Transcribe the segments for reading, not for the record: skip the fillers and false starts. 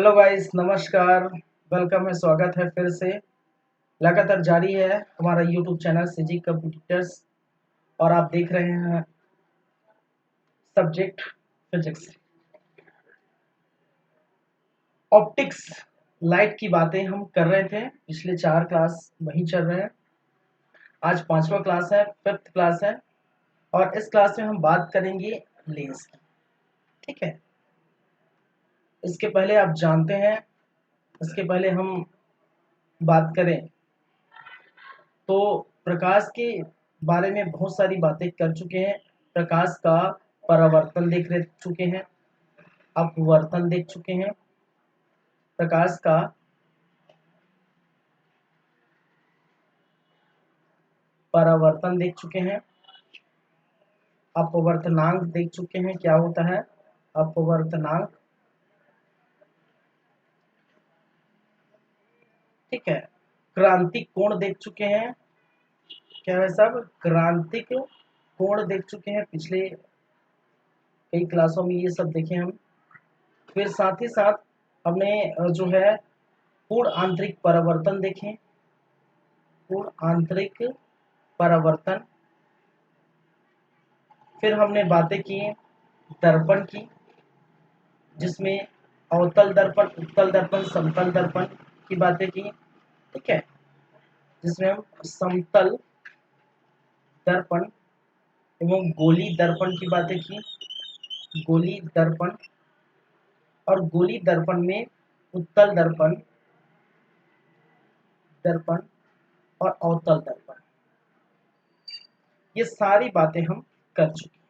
Hello guys, नमस्कार। Welcome है, स्वागत है फिर से। लगातार जारी है हमारा यूट्यूब चैनल सीजी कंप्यूटर्स और आप देख रहे हैं सब्जेक्ट फिजिक्स। ऑप्टिक्स लाइट की बातें हम कर रहे थे, पिछले 4 क्लास वहीं चल रहे हैं। आज 5वां क्लास है, 5th क्लास है और इस क्लास में हम बात करेंगे लेंस की। ठीक है, इसके पहले आप जानते हैं, इसके पहले हम बात करें तो प्रकाश के बारे में बहुत सारी बातें कर चुके हैं। प्रकाश का परावर्तन देख चुके हैं, अपवर्तन देख चुके हैं, प्रकाश का परावर्तन देख चुके हैं, अपवर्तनांक देख चुके हैं। क्या होता है अपवर्तनांक? ठीक है, क्रांतिक कोण देख चुके हैं। क्या है सब? क्रांतिक कोण देख चुके हैं, पिछले कई क्लासों में ये सब देखे हम। फिर साथ ही साथ हमने जो है पूर्ण आंतरिक परावर्तन देखें, पूर्ण आंतरिक परावर्तन। फिर हमने बातें की दर्पण की, जिसमें अवतल दर्पण, उत्तल दर्पण, समतल दर्पण की बातें की। ठीक है, जिसमें हम समतल दर्पण एवं गोली दर्पण की बातें की। गोली दर्पण और गोली दर्पण में उत्तल दर्पण, दर्पण और अवतल दर्पण, ये सारी बातें हम कर चुके हैं।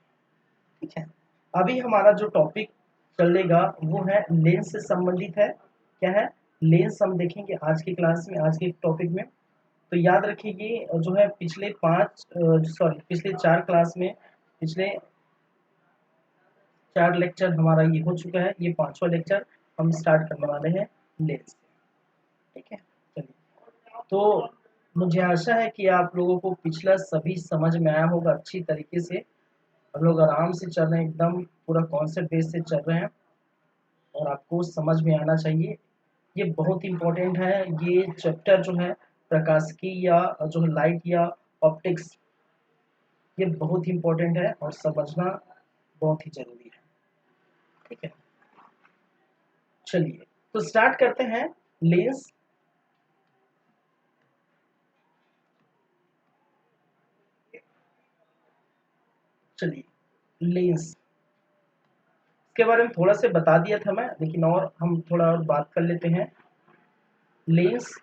ठीक है, अभी हमारा जो टॉपिक चलेगा वो है लेंस से संबंधित है। क्या है? लेंस हम देखेंगे आज की क्लास में, आज के टॉपिक में। तो याद रखिए जो है पिछले 4 क्लास में, पिछले 4 लेक्चर हमारा ये हो चुका है। ये 5वां लेक्चर हम स्टार्ट करने वाले हैं लेंस। ठीक है, चलिए। तो मुझे आशा है कि आप लोगों को पिछला सभी समझ में आया होगा अच्छी तरीके से। हम लोग आराम से चल रहे हैं, एकदम पूरा कॉन्सेप्ट बेस से चल रहे हैं और आपको समझ में आना चाहिए। ये बहुत इंपॉर्टेंट है, ये चैप्टर जो है प्रकाशिकी या जो है लाइट या ऑप्टिक्स, ये बहुत इंपॉर्टेंट है और समझना बहुत ही जरूरी है। ठीक है, चलिए तो स्टार्ट करते हैं लेंस। चलिए, लेंस के बारे में थोड़ा सा बता दिया था मैं, लेकिन और हम थोड़ा और बात कर लेते हैं। लेंस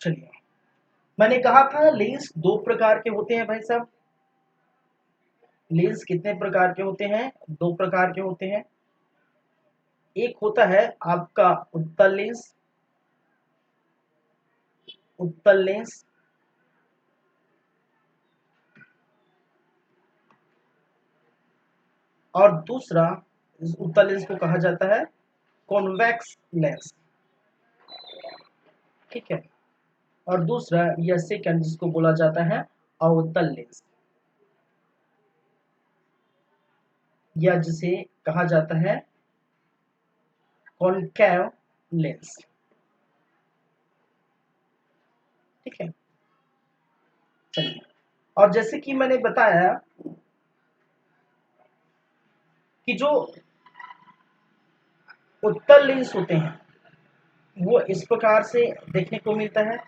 चलिए, मैंने कहा था लेंस 2 प्रकार के होते हैं भाई साहब। लेंस कितने प्रकार के होते हैं? 2 प्रकार के होते हैं। एक होता है आपका उत्तल लेंस, उत्तल लेंस, और दूसरा इस उत्तल लेंस को कहा जाता है कॉन्वेक्स लेंस। ठीक है, और दूसरा या सेकंड जिसको बोला जाता है अवतल लेंस, या जिसे कहा जाता है कॉनकेव लेंस। ठीक है, चलिए। और जैसे कि मैंने बताया कि जो उत्तल लेंस होते हैं वो इस प्रकार से देखने को मिलता है।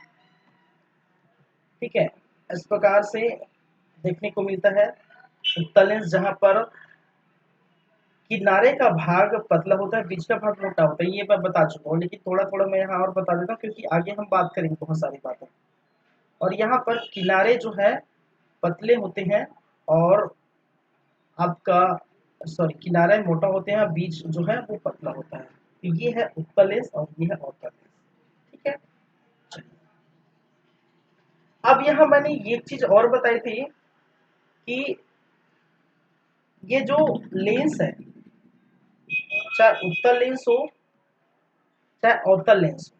ठीक है, इस प्रकार से देखने को मिलता है उत्तल लेंस, जहां पर किनारे का भाग पतला होता है, बीच का भाग मोटा होता है। ये मैं बता चुका हूँ, लेकिन थोड़ा थोड़ा मैं यहाँ और बता देता हूँ क्योंकि आगे हम बात करेंगे बहुत सारी बातें। और यहाँ पर किनारे जो है पतले होते हैं और आपका किनारे मोटा होते हैं, बीच जो है वो पतला होता है। तो ये है उत्तल लेंस और ये है अवतल लेंस। ठीक है, अब यहाँ मैंने ये चीज और बताई थी कि ये जो लेंस है, चाहे उत्तल लेंस हो चाहे अवतल लेंस हो,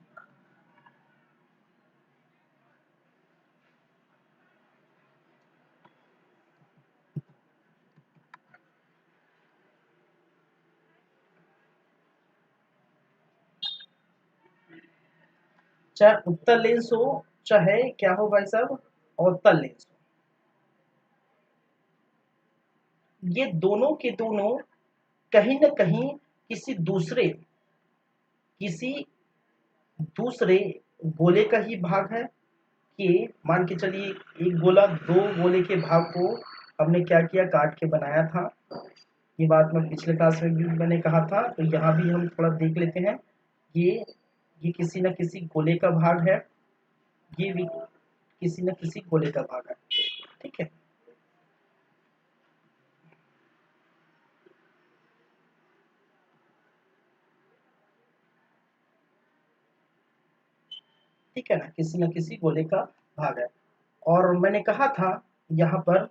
चाहे उत्तल लेंस हो चाहे क्या हो भाई साहब, अवतल लेंस हो, ये दोनों के दोनों कहीं न कहीं किसी दूसरे गोले का ही भाग है। कि मान के चलिए एक गोला दो गोले के भाग को हमने क्या किया, काट के बनाया था। ये बात मैं पिछले क्लास में भी मैंने कहा था, तो यहाँ भी हम थोड़ा देख लेते हैं। ये ये किसी न किसी गोले का भाग है, ये भी किसी न किसी गोले का भाग है। ठीक है, ठीक है ना, किसी न किसी गोले का भाग है। और मैंने कहा था यहाँ पर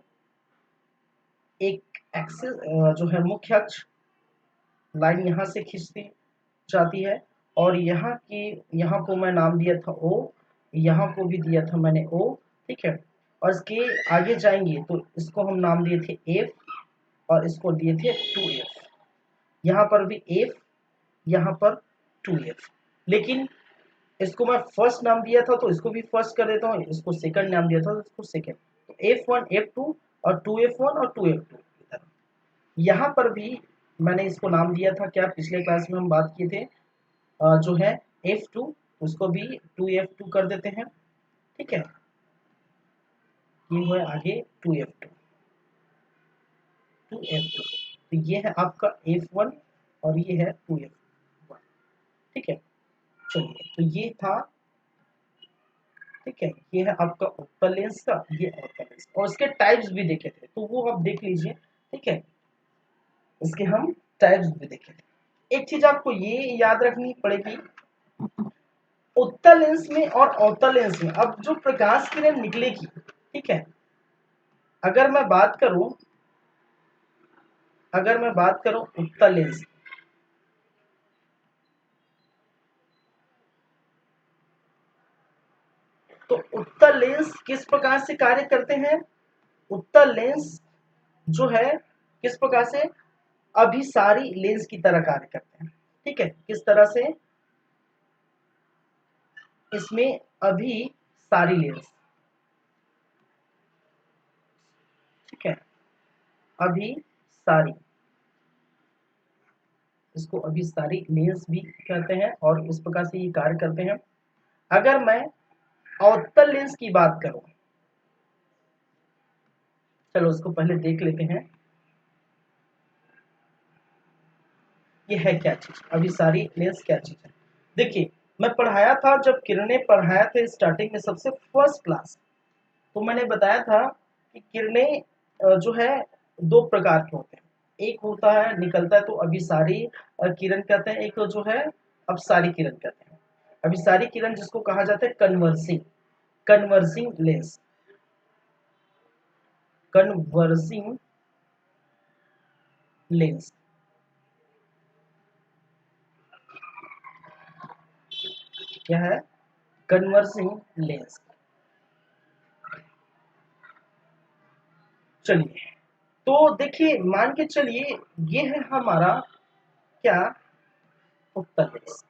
एक एक्सिस जो है मुख्य अक्ष लाइन यहाँ से खींचती जाती है, और यहाँ को मैं नाम दिया था ओ, यहाँ को भी दिया था मैंने ओ। ठीक है, और इसके आगे जाएंगे तो इसको हम नाम दिए थे एफ, और इसको दिए थे 2f। यहाँ पर भी एफ, यहाँ पर 2f। लेकिन इसको मैं फर्स्ट नाम दिया था तो इसको भी फर्स्ट कर देता हूँ, इसको सेकंड नाम दिया था तो इसको सेकंड। तो f1 f2 और 2f1 और 2f2। यहाँ पर भी मैंने इसको नाम दिया था, क्या पिछले क्लास में हम बात किए थे, जो है f2, उसको भी 2f2 कर देते हैं। ठीक है, ये हुआ आगे 2f2 2f2। तो ये है आपका f1 और ये है 2f1। ठीक है, चलिए तो ये था। ठीक है, ये है आपका उत्तल लेंस का, ये अवतल लेंस, और इसके टाइप्स भी देखे थे तो वो आप देख लीजिए। ठीक है, इसके हम टाइप्स भी देखे थे। एक चीज आपको ये याद रखनी पड़ेगी, उत्तल लेंस में और अवतल लेंस में अब जो प्रकाश किरण निकलेगी, ठीक है, अगर मैं बात करूं उत्तल लेंस, तो उत्तल लेंस किस प्रकार से कार्य करते हैं? उत्तल लेंस जो है किस प्रकार से, अभिसारी लेंस की तरह कार्य करते हैं। ठीक है, किस तरह से, इसमें अभिसारी लेंस, ठीक है, अभिसारी, इसको अभिसारी लेंस भी कहते हैं और इस प्रकार से ये कार्य करते हैं। अगर मैं अवतल लेंस की बात करूं, चलो उसको पहले देख लेते हैं, ये है क्या चीज, अभिसारी लेंस क्या चीज है। देखिए, मैं पढ़ाया था, जब किरणें पढ़ाया थे स्टार्टिंग में सबसे फर्स्ट क्लास, तो मैंने बताया था कि किरणें जो है दो प्रकार के होते हैं। एक होता है निकलता है तो अभिसारी किरण कहते हैं, एक जो है अपसारी किरण कहते हैं। अभिसारी किरण जिसको कहा जाता है कन्वर्सिंग लेंस, कन्वर्सिंग लेंस, क्या है, कन्वर्सिंग लेंस। चलिए, तो देखिए मान के चलिए ये है हमारा क्या, उत्तर लेंस।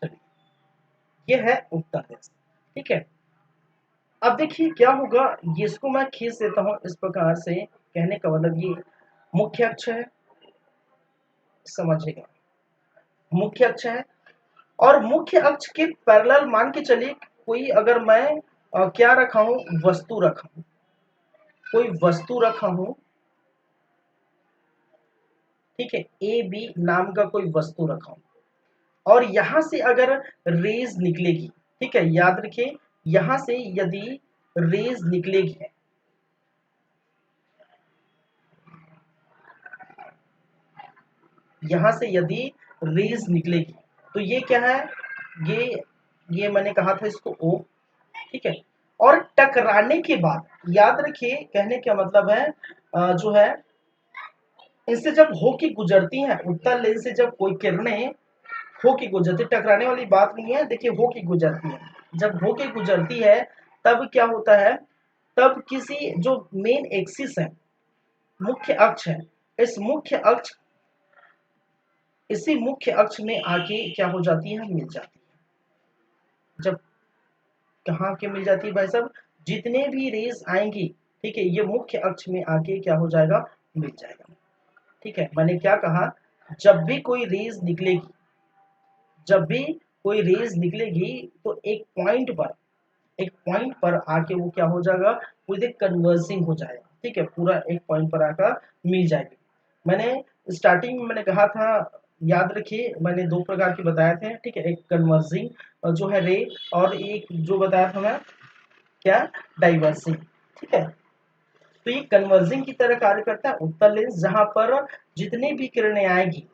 चलिए, ये है उत्तर लेंस। ठीक है, अब देखिए क्या होगा, ये इसको मैं खींच देता हूं इस प्रकार से, कहने का मतलब ये मुख्य अक्ष है, समझिएगा, मुख्य अक्ष है। और मुख्य अक्ष के पैरेलल मान के चलिए कोई, अगर मैं क्या रखा हूं, वस्तु रखा हूं, कोई वस्तु रखा हूं, ठीक है, ए बी नाम का कोई वस्तु रखा हूं, और यहां से अगर रेज निकलेगी, ठीक है, याद रखिए, यहां से यदि रेज निकलेगी, यहां से यदि रेज निकलेगी, तो ये क्या है, ये ये मैंने कहा था इसको ओ। ठीक है, और टकराने के बाद, याद रखिए कहने का मतलब है जो है इससे जब हो के गुजरती हैं, उत्तल लेंस से जब कोई किरणें हो के गुजरती, टकराने वाली बात नहीं है, देखिए हो के गुजरती है, जब हो के गुजरती है तब क्या होता है, तब किसी जो मेन एक्सिस है, मुख्य अक्ष है, इस मुख्य अक्ष इसी मुख्य अक्ष में आके क्या हो जाती है, मिल जाती है। जब कहाँ के मिल जाती है भाई साहब, जितने भी रेज आएंगी, ठीक है, ये मुख्य अक्ष में आके क्या हो जाएगा, मिल जाएगा। ठीक है, मैंने क्या कहा, जब भी कोई रेज निकलेगी, जब भी कोई रेज निकलेगी तो एक पॉइंट पर आके वो क्या हो जाएगा, विद कन्वर्सिंग हो जाएगा। ठीक है, पूरा एक पॉइंट पर आकर मिल जाएगी। मैंने स्टार्टिंग में मैंने कहा था, याद रखिए, मैंने दो प्रकार के बताए थे। ठीक है, एक कन्वर्जिंग जो है रे, और एक जो बताया था मैं क्या, डाइवर्सिंग। ठीक है, तो ये कन्वर्जिंग की तरह कार्य करता है उत्तल लेंस, जहां पर जितनी भी किरणें आएगी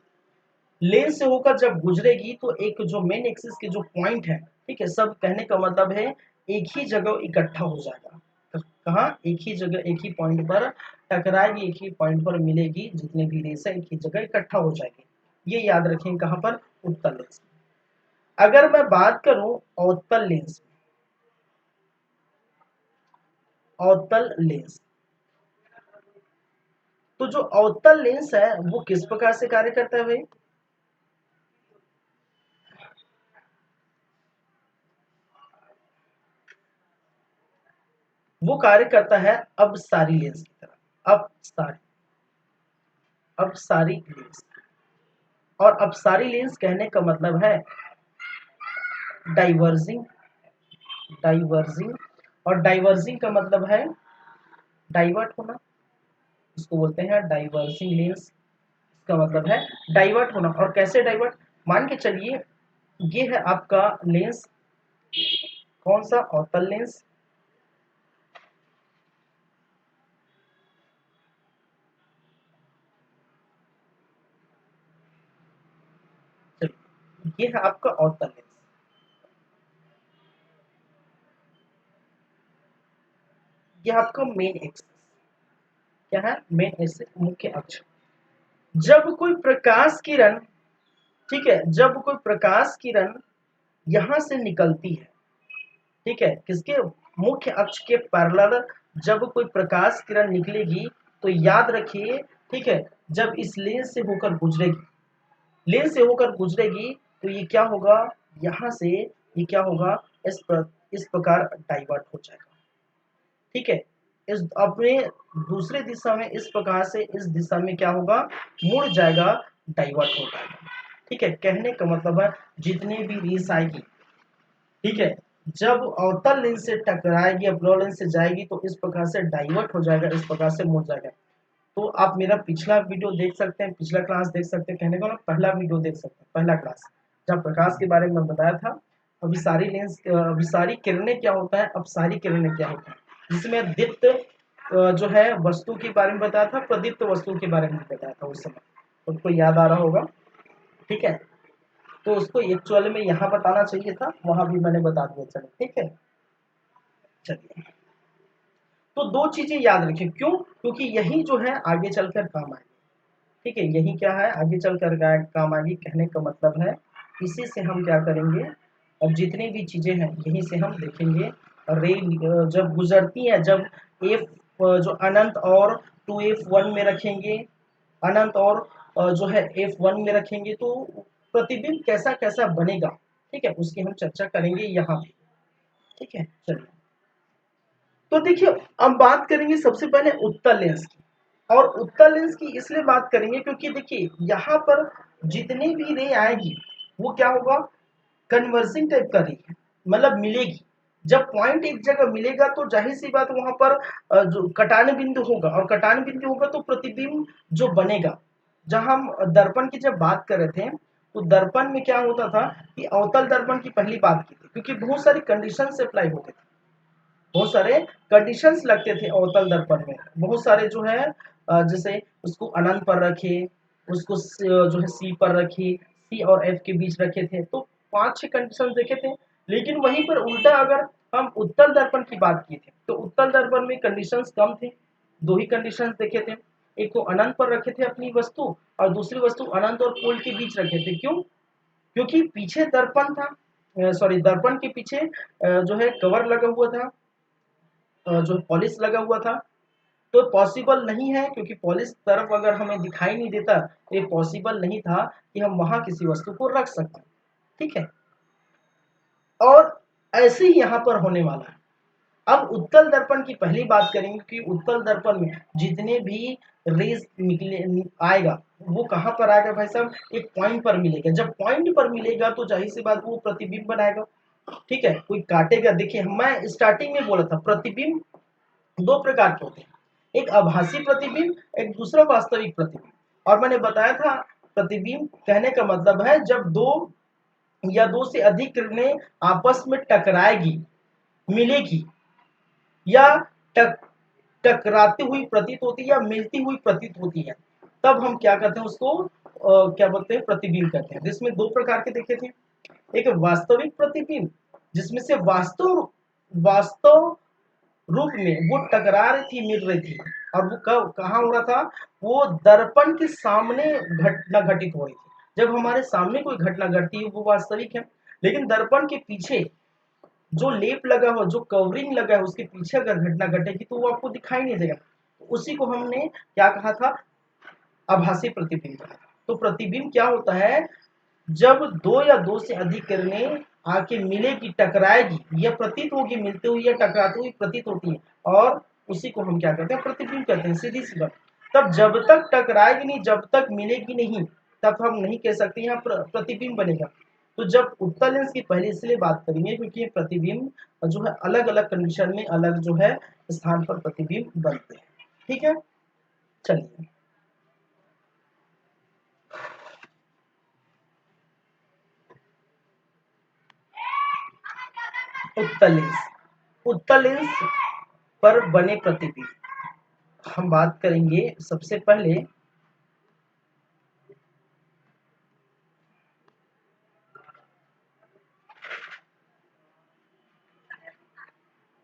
लेंस से होकर जब गुजरेगी तो एक जो मेन एक्सिस के जो पॉइंट है, ठीक है, सब कहने का मतलब है एक ही जगह इकट्ठा हो जाएगा। कहाँ, एक ही जगह, एक ही पॉइंट पर टकराएगी, एक ही पॉइंट पर मिलेगी, जितने भी रेस है एक ही जगह इकट्ठा हो जाएगी। ये याद रखें, कहाँ पर, उत्तल लेंस। अगर मैं बात करूं अवतल लेंस, अवतल लेंस, तो जो अवतल लेंस है वो किस प्रकार से कार्य करता है भाई, वो कार्य करता है अपसारी लेंस की तरह। अपसारी लेंस, और अपसारी लेंस कहने का मतलब है डाइवर्जिंग, डाइवर्जिंग, और डाइवर्जिंग का मतलब है डाइवर्ट होना, इसको बोलते हैं डाइवर्जिंग लेंस। इसका मतलब है डाइवर्ट होना। और कैसे डाइवर्ट, मान के चलिए ये है आपका लेंस, कौन सा, अवतल लेंस, ये है आपका अवतल लेंस, ये आपका मेन एक्सिस, क्या है, मेन एक्सिस, मुख्य अक्ष। जब कोई प्रकाश किरण, ठीक है, जब कोई प्रकाश किरण यहां से निकलती है, ठीक है, किसके, मुख्य अक्ष के पैरेलल जब कोई प्रकाश किरण निकलेगी, तो याद रखिए, ठीक है, जब इस लेंस से होकर गुजरेगी, लेंस से होकर गुजरेगी, तो ये क्या होगा, यहां से ये क्या होगा, इस प्रकार डाइवर्ट हो जाएगा। ठीक है, इस अपने दूसरे दिशा में इस प्रकार से इस दिशा में क्या होगा, मुड़ जाएगा, डाइवर्ट हो जाएगा। ठीक है, कहने का मतलब है जितनी भी रेस आएगी, ठीक है, जब अवतल लेंस से टकराएगी, अपलोड लेंस से जाएगी, तो इस प्रकार से डाइवर्ट हो जाएगा, इस प्रकार से मुड़ जाएगा। तो आप मेरा पिछला वीडियो देख सकते हैं, पिछला क्लास देख सकते हैं, कहने का ना पहला वीडियो देख सकते हैं, पहला क्लास, जब प्रकाश के बारे में बताया था। अभी सारी लेंस, अभी सारी किरणें क्या होता है, अब सारी किरणें क्या होता है, जिसमें दीप्त जो है वस्तु के बारे में बताया था, प्रदीप्त वस्तु के बारे में बताया था उस समय, उसको याद आ रहा होगा। ठीक है, तो उसको एक्चुअल में यहाँ बताना चाहिए था, वहां भी मैंने बता दिया। चलो ठीक है, चलिए, तो दो चीजें याद रखें, क्यों, क्योंकि यही जो है आगे चलकर काम आएगी। ठीक है, यही क्या है, आगे चलकर काम आएगी। कहने का मतलब है इसी से हम क्या करेंगे, अब जितनी भी चीजें हैं यहीं से हम देखेंगे। रे जब गुजरती है, जब एफ जो अनंत और 2f1 में रखेंगे, अनंत और जो है f1 में रखेंगे, तो प्रतिबिंब कैसा कैसा बनेगा, ठीक है, उसकी हम चर्चा करेंगे यहाँ पे। ठीक है, चलिए, तो देखिए, अब बात करेंगे सबसे पहले उत्तल लेंस की। और उत्तल लेंस की इसलिए बात करेंगे क्योंकि देखिए यहाँ पर जितनी भी रे आएगी वो क्या होगा, कन्वर्सिंग टाइप का रे, मतलब मिलेगी। जब पॉइंट एक जगह मिलेगा तो जाहिर सी बात वहां पर जो कटान बिंदु होगा, और कटान बिंदु होगा तो प्रतिबिंब जो बनेगा। जहां हम दर्पण की जब बात कर रहे थे, तो दर्पण में क्या होता था कि अवतल दर्पण की पहली बात की थी, क्योंकि बहुत सारी कंडीशन से अप्लाई होते थे, बहुत सारे कंडीशंस लगते थे अवतल दर्पण में। बहुत सारे जो है जैसे उसको अनंत पर रखे, उसको जो है सी पर रखे, सी और एफ के बीच रखे थे, तो 5-6 कंडीशन देखे थे। लेकिन वहीं पर उल्टा अगर हम उत्तल दर्पण की बात की थी, तो उत्तल दर्पण में कंडीशंस कम थे, दो ही कंडीशंस देखे थे। एक को अनंत पर रखे थे अपनी वस्तु, और दूसरी वस्तु अनंत और पोल के बीच रखे थे। क्यों, क्योंकि पीछे दर्पण था, सॉरी, दर्पण के पीछे जो है कवर लगा हुआ था, जो पॉलिश लगा हुआ था, तो पॉसिबल नहीं है क्योंकि पॉलिश तरफ अगर हमें दिखाई नहीं देता तो ये पॉसिबल नहीं था कि हम वहां किसी वस्तु को रख सकते। ठीक है, और ऐसे ही यहाँ पर होने वाला है। अब उत्तल दर्पण की पहली बात करेंगे कि उत्तल दर्पण में जितने भी रेज निकले आएगा वो कहाँ पर आएगा भाई साहब, एक पॉइंट पर मिलेगा। जब पॉइंट पर मिलेगा तो जाहिर सी बात वो प्रतिबिंब बनाएगा। ठीक है, कोई काटेगा। देखिए मैं स्टार्टिंग में बोला था प्रतिबिंब दो प्रकार के होते हैं, एक आभासी प्रतिबिंब, एक दूसरा वास्तविक प्रतिबिंब। और मैंने बताया था प्रतिबिंब कहने का मतलब है जब दो या दो से अधिक किरणें आपस में टकराएगी, मिलेगी या टकराती हुई प्रतीत होती है या मिलती हुई प्रतीत होती है, तब हम क्या करते हैं उसको क्या बोलते हैं, प्रतिबिंब कहते हैं। जिसमें दो प्रकार के देखे थे, एक वास्तविक प्रतिबिंब जिसमें से वास्तव वास्तव रूप में वो टकरा रही थी, मिल रही थी, और वो कहाँ हो रहा था, वो दर्पण के सामने घटना घटित हो रही थी। जब हमारे सामने कोई घटना घटती है वो वास्तविक है, लेकिन दर्पण के पीछे जो लेप लगा हो, जो कवरिंग लगा है, उसके पीछे अगर घटना घटेगी तो वो आपको दिखाई नहीं देगा। तो उसी को हमने क्या कहा था, आभासी प्रतिबिंब। तो प्रतिबिंब क्या होता है, जब दो या दो से अधिक किरणें आके मिलेगी, टकराएगी या प्रतीत होगी, मिलते हुए या टकराती हुई प्रतीत होती है, और उसी को हम क्या कहते हैं, प्रतिबिंब कहते हैं। सीधी सी बात। तब जब तक टकराएगी नहीं, जब तक मिलेगी नहीं, तब हम नहीं कह सकते यहाँ प्रतिबिंब बनेगा। तो जब उत्तल लेंस की पहले इसलिए बात करेंगे क्योंकि ये प्रतिबिंब जो है अलग अलग कंडीशन में अलग जो है स्थान पर प्रतिबिंब बनते हैं। ठीक है, चलिए उत्तल लेंस, उत्तल लेंस पर बने प्रतिबिंब हम बात करेंगे। सबसे पहले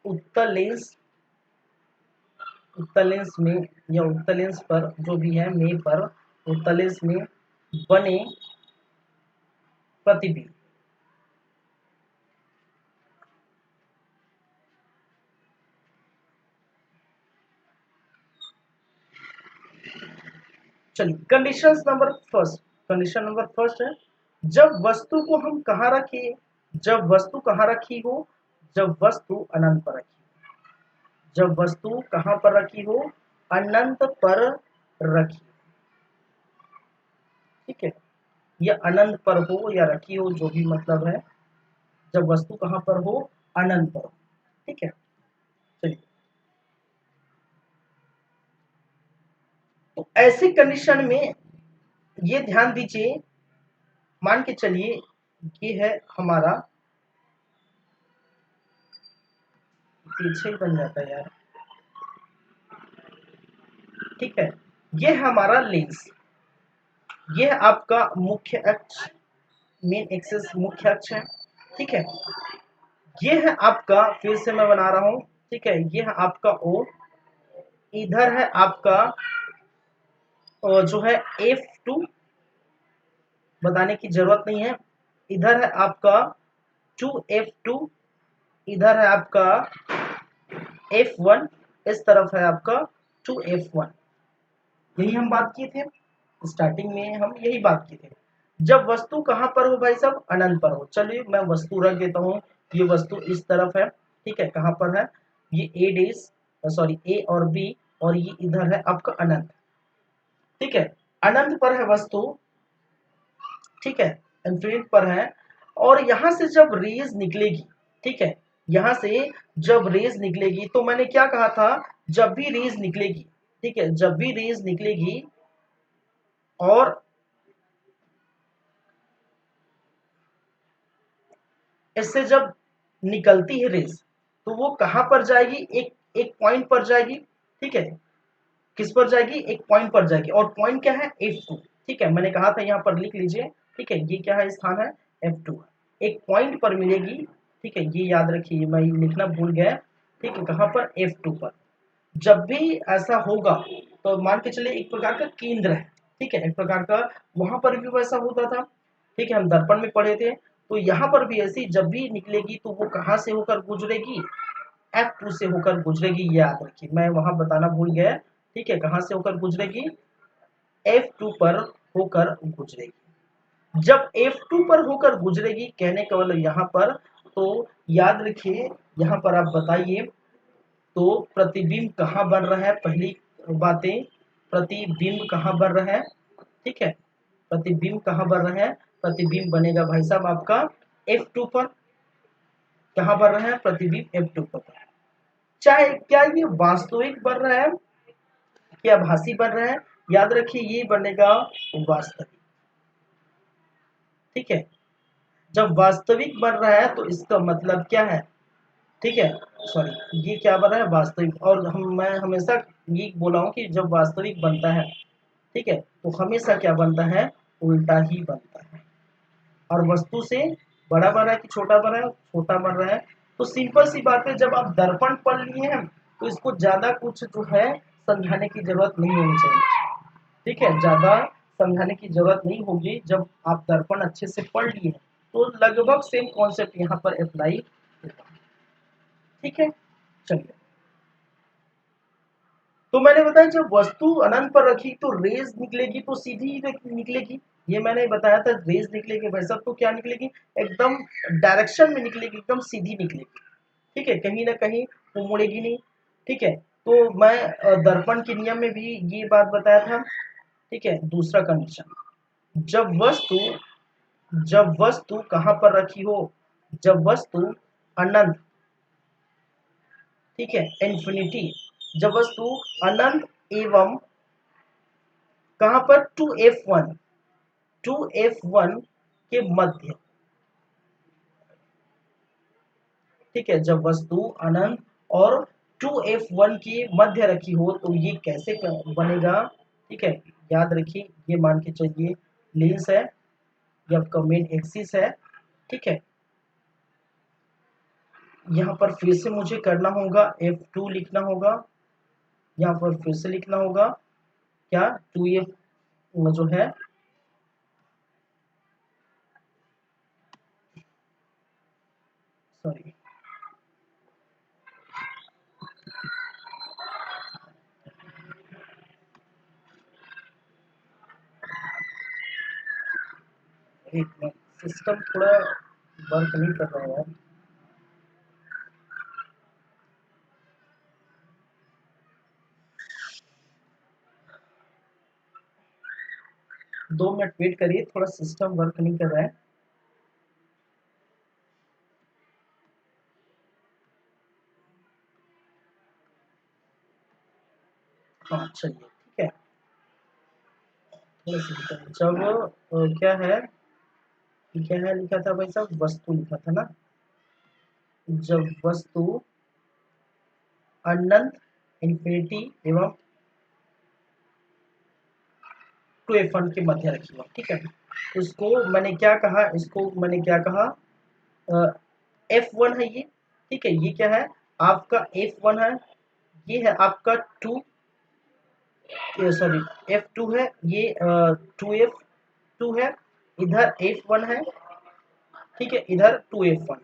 उत्तल लेंस, उत्तल लेंस में या उत्तल लेंस पर जो भी है में पर उत्तल लेंस में बने प्रतिबिंब। चलिए कंडीशन नंबर फर्स्ट है, जब वस्तु को हम कहाँ रखिए, जब वस्तु कहाँ रखी हो, जब वस्तु अनंत पर रखी, जब वस्तु कहाँ पर रखी हो, अनंत पर रखी। ठीक है, या अनंत पर हो या रखी हो, जो भी मतलब है, जब वस्तु कहाँ पर हो, अनंत पर हो। ठीक है, चलिए तो ऐसी कंडीशन में ये ध्यान दीजिए, मान के चलिए ये है हमारा, पीछे ही बन जाता है यार। ठीक है, ये है हमारा लेंस, ये है आपका मुख्य अक्ष, मेन एक्सिस मुख्य अक्ष है। ठीक है, ये है आपका, फिर से मैं बना रहा हूं। ठीक है, ये है आपका ओ, इधर है आपका जो है F2, बताने की जरूरत नहीं है। इधर है आपका 2F2, इधर है आपका F1, इस तरफ है आपका 2F1। यही हम बात किए थे स्टार्टिंग में, हम यही बात किए थे। जब वस्तु कहाँ पर हो भाई साहब, अनंत पर हो। चलिए मैं वस्तु रख देता हूँ, ये वस्तु इस तरफ है। ठीक है, कहाँ पर है, ये ए डेज, सॉरी ए और बी, और ये इधर है आपका अनंत। ठीक है, अनंत पर है वस्तु। ठीक है, इन्फिनिट पर है, और यहां से जब रेज निकलेगी, ठीक है, यहां से जब रेज निकलेगी, तो मैंने क्या कहा था, जब भी रेज निकलेगी, ठीक है, जब भी रेज निकलेगी और इससे जब निकलती है रेज, तो वो कहां पर जाएगी, एक एक पॉइंट पर जाएगी। ठीक है, किस पर जाएगी, एक पॉइंट पर जाएगी, और पॉइंट क्या है, F2। ठीक है, मैंने कहा था यहाँ पर लिख लीजिए। ठीक है, ये क्या है, स्थान है F2, एक पॉइंट पर मिलेगी। ठीक है, ये याद रखिए, मैं लिखना भूल गया। ठीक है, कहाँ पर, F2 पर। जब भी ऐसा होगा तो मान के चलिए एक प्रकार का केंद्र है। ठीक है, एक प्रकार का, वहां पर भी वैसा होता था। ठीक है, हम दर्पण में पढ़े थे। तो यहाँ पर भी ऐसी जब भी निकलेगी तो वो कहाँ से होकर गुजरेगी, F2 से होकर गुजरेगी, ये याद रखिए, मैं वहां बताना भूल गया। ठीक है, कहां से होकर गुजरेगी? F2 पर होकर गुजरेगी। जब F2 पर होकर गुजरेगी, कहने का मतलब यहाँ पर, तो याद रखिए, यहाँ पर आप बताइए, तो प्रतिबिंब कहाँ बन रहा है? पहली बातें, प्रतिबिंब कहाँ बन रहा है? ठीक है, प्रतिबिंब कहाँ बन रहा है? प्रतिबिंब बनेगा भाई साहब आपका F2 पर। कहाँ बन रहा है प्रतिबिंब? F2 पर। चाहे क्या ये वास्तविक बन रहा है या आभासी बन रहा है, याद रखिए ये बनेगा वास्तविक। ठीक है, जब वास्तविक बन रहा है तो इसका मतलब क्या है? ठीक है, सॉरी, ये क्या बन रहा है? वास्तविक। और मैं हमेशा ये बोला हूं कि जब वास्तविक बनता है, ठीक है, तो हमेशा क्या बनता है? उल्टा ही बनता है। और वस्तु से बड़ा बन रहा है कि छोटा बन रहा है? छोटा बन रहा है। तो सिंपल सी बात है, जब आप दर्पण पढ़ लिए हैं तो इसको ज्यादा कुछ जो है समझाने की जरूरत नहीं होनी चाहिए। ठीक है, ज्यादा समझाने की जरूरत नहीं होगी। जब आप दर्पण अच्छे से पढ़ लिए तो लगभग सेम कॉन्सेप्ट यहाँ पर अप्लाई होगा। ठीक है, चलिए, तो मैंने बताया जब वस्तु अनंत पर रखी तो रेज निकलेगी, तो सीधी निकलेगी। ये मैंने बताया था, रेज निकलेगी भाई साहब, तो क्या निकलेगी? एकदम डायरेक्शन में निकलेगी, एकदम सीधी निकलेगी। ठीक है, कहीं ना कहीं वो मुड़ेगी नहीं। ठीक है, तो मैं दर्पण के नियम में भी ये बात बताया था। ठीक है, दूसरा कंडीशन, जब वस्तु जब वस्तु कहां पर रखी हो? जब वस्तु अनंत, ठीक है, इंफिनिटी, जब वस्तु अनंत एवं कहां पर? 2f1, 2f1 के मध्य। ठीक है, जब वस्तु अनंत और 2f1 के मध्य रखी हो तो ये कैसे बनेगा? ठीक है, याद रखिए, ये मान के चलिए लेंस है, ये आपका मेन एक्सिस है। ठीक है, यहाँ पर फिर से मुझे करना होगा, F2 लिखना होगा, यहाँ पर फिर से लिखना होगा क्या? 2f जो है, सॉरी, एक मिनट, सिस्टम थोड़ा वर्क नहीं कर रहा है यार। दो मिनट वेट करिए, थोड़ा सिस्टम वर्क नहीं कर रहा है। हाँ चलिए, ठीक है, जब क्या है लिखा था भाई साहब? वस्तु लिखा था ना। जब वस्तु अनंत, इंफिनिटी एवं 2f1 के मध्य रखी हुआ। ठीक है, इसको मैंने क्या कहा? इसको मैंने क्या कहा? F1 है ये। ठीक है, ये क्या है? आपका F1 है, ये है आपका 2, सॉरी, F2 है, ये 2f2 है, इधर F1 है। ठीक है, इधर 2f1।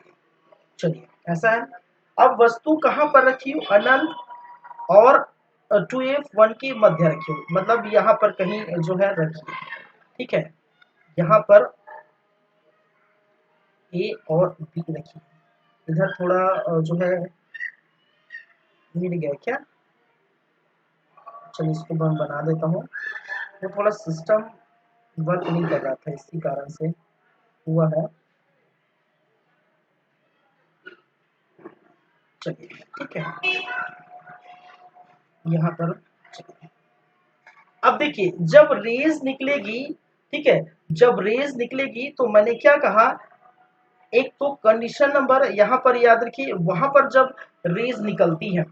चलिए, ऐसा है। अब वस्तु कहां पर रखी हो? अनंत और 2f1 के मध्य रखी हो, मतलब यहाँ पर कहीं जो है रखी। ठीक है, यहाँ पर ए और बी रखी। इधर थोड़ा जो है मिल गया क्या? चलिए, इसको मैं बना देता हूँ। वो थोड़ा सिस्टम वर्क नहीं कर रहा था, इसी कारण से हुआ है। चलिए, ठीक है, यहाँ पर चलिए। अब देखिए, जब रेज निकलेगी, ठीक है, जब रेज निकलेगी तो मैंने क्या कहा? एक तो कंडीशन नंबर यहाँ पर याद रखिए, वहां पर जब रेज निकलती है,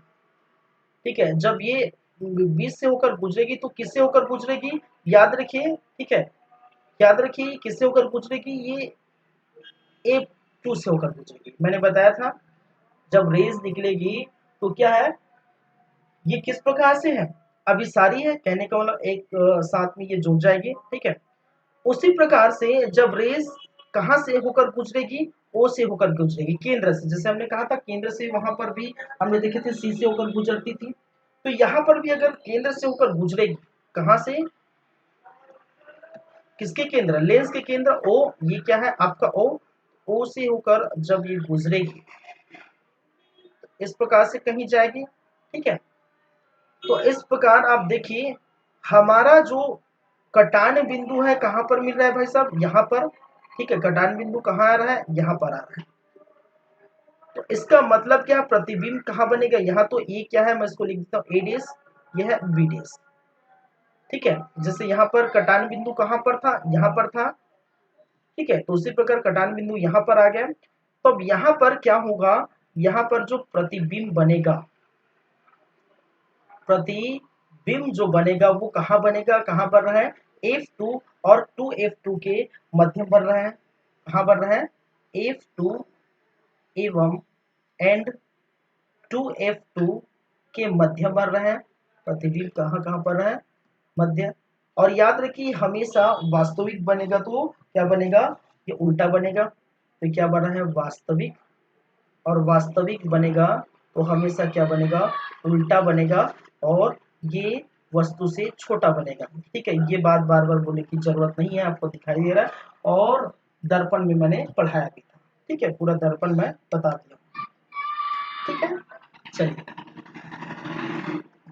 ठीक है, जब ये बीच से होकर गुजरेगी तो किससे होकर गुजरेगी? याद रखिए, ठीक है, याद रखिए किससे होकर गुजरेगी? ये F2 से होकर गुजरेगी। मैंने बताया था जब रेज निकलेगी तो क्या है, ये किस प्रकार से है? अभी सारी है, कहने का मतलब एक साथ में ये जुड़ जाएगी। ठीक है, उसी प्रकार से जब रेज कहां से होकर गुजरेगी? ओ से होकर गुजरेगी, केंद्र से, जैसे हमने कहा था केंद्र से, वहां पर भी हमने देखे थे सी से होकर गुजरती थी। तो यहाँ पर भी अगर केंद्र से होकर गुजरेगी, कहां से, किसके केंद्र, लेंस के केंद्र ओ, ये क्या है आपका ओ से होकर जब ये गुजरेगी इस प्रकार से कहीं जाएगी, ठीक है। तो इस प्रकार आप देखिए हमारा जो कटान बिंदु है कहां पर मिल रहा है भाई साहब, यहाँ पर, ठीक है। कटान बिंदु कहाँ आ रहा है, यहाँ पर आ रहा है। तो इसका मतलब क्या, प्रतिबिंब कहाँ बनेगा, यहाँ तो ए क्या है, मैं इसको लिख देता हूँ ए डेस, यह है बी डेस, ठीक है। जैसे यहाँ पर कटान बिंदु कहाँ पर था, यहाँ पर था, ठीक है। तो उसी प्रकार कटान बिंदु यहाँ पर आ गया। तो अब यहाँ पर क्या होगा, यहाँ पर जो प्रतिबिंब बनेगा, प्रतिबिंब जो बनेगा वो कहाँ बनेगा, कहाँ बन रहा है, F2 और 2F2 के मध्य बन रहा है, कहाँ बन रहा है, F2 एवं एंड 2F2 के मध्य बन रहा है। प्रतिबिंब कहाँ कहाँ पर है, मध्य। और याद रखिए हमेशा वास्तविक बनेगा तो क्या बनेगा, ये उल्टा बनेगा। तो क्या बना है, वास्तविक, और वास्तविक बनेगा तो हमेशा क्या बनेगा, उल्टा बनेगा, और ये वस्तु से छोटा बनेगा, ठीक है। ये बात बार बार बोलने की जरूरत नहीं है, आपको दिखाई दे रहा है, और दर्पण में मैंने पढ़ाया भी था, ठीक है। पूरा दर्पण में बता दिया, ठीक है। चलिए,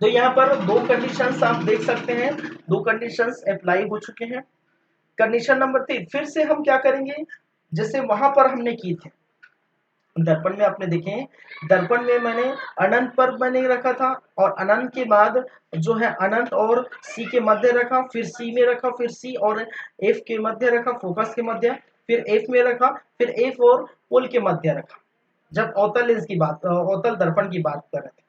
तो यहाँ पर दो कंडीशंस आप देख सकते हैं, दो कंडीशंस अप्लाई हो चुके हैं। कंडीशन नंबर 3 फिर से हम क्या करेंगे, जैसे वहां पर हमने की थे दर्पण में, आपने देखे दर्पण में मैंने अनंत पर मैंने रखा था, और अनंत के बाद जो है अनंत और सी के मध्य रखा, फिर सी में रखा, फिर सी और एफ के मध्य रखा, फोकस के मध्य, फिर एफ में रखा, फिर एफ और पोल के मध्य रखा, जब अवतल लेंस की बात, अवतल दर्पण की बात कर रहे थे,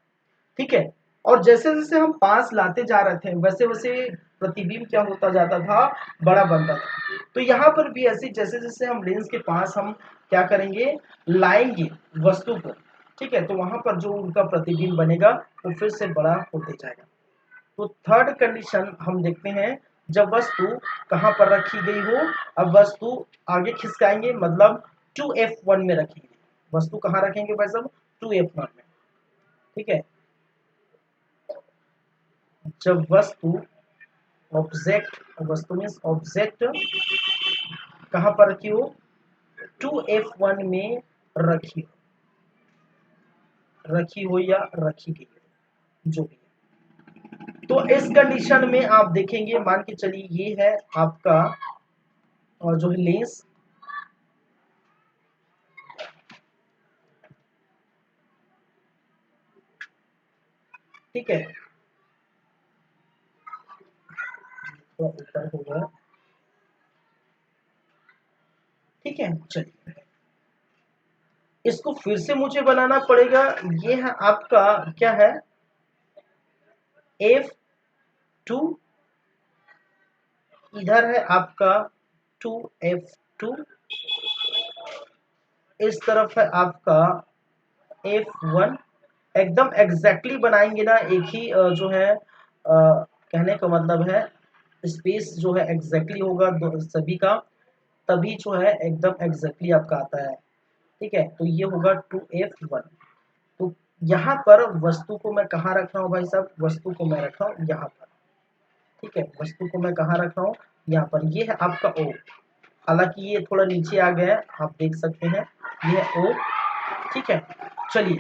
ठीक है। और जैसे जैसे हम पास लाते जा रहे थे वैसे वैसे प्रतिबिंब क्या होता जाता था, बड़ा बनता था। तो यहाँ पर भी ऐसे जैसे जैसे हम लेंस के पास हम क्या करेंगे, लाएंगे वस्तु को, ठीक है, तो वहां पर जो उनका प्रतिबिंब बनेगा वो फिर से बड़ा होते जाएगा। तो थर्ड कंडीशन हम देखते हैं, जब वस्तु कहाँ पर रखी गई हो, अब वस्तु आगे खिसकाएंगे, मतलब 2F1 में रखेंगे, वस्तु कहाँ रखेंगे भाई साहब, 2F1 में, ठीक है। जब वस्तु, ऑब्जेक्ट, वस्तु मीन्स ऑब्जेक्ट कहां पर रखी हो, 2F1 में रखी हो या रखी गई हो, जो भी है। तो इस कंडीशन में आप देखेंगे, मान के चलिए ये है आपका और जो है लेंस, ठीक है, तो ऊपर हो गया, ठीक है। चलिए इसको फिर से मुझे बनाना पड़ेगा, ये है आपका क्या है, F2, इधर है आपका 2F2, इस तरफ है आपका F1। एकदम एग्जैक्टली बनाएंगे ना, एक ही जो है कहने का मतलब है स्पेस जो है एग्जैक्टली होगा सभी का, तभी जो है एकदम एग्जैक्टली आपका आता है, ठीक है। तो ये होगा 2F1। तो यहाँ पर वस्तु को मैं कहाँ रख रहा हूँ भाई साहब, वस्तु को मैं रख रहा हूँ यहाँ पर, ठीक है। वस्तु को मैं कहाँ रख रहा हूँ, यहाँ पर, ये है आपका O, हालांकि ये थोड़ा नीचे आ गया है, आप देख सकते हैं, ये है O, ठीक है। चलिए,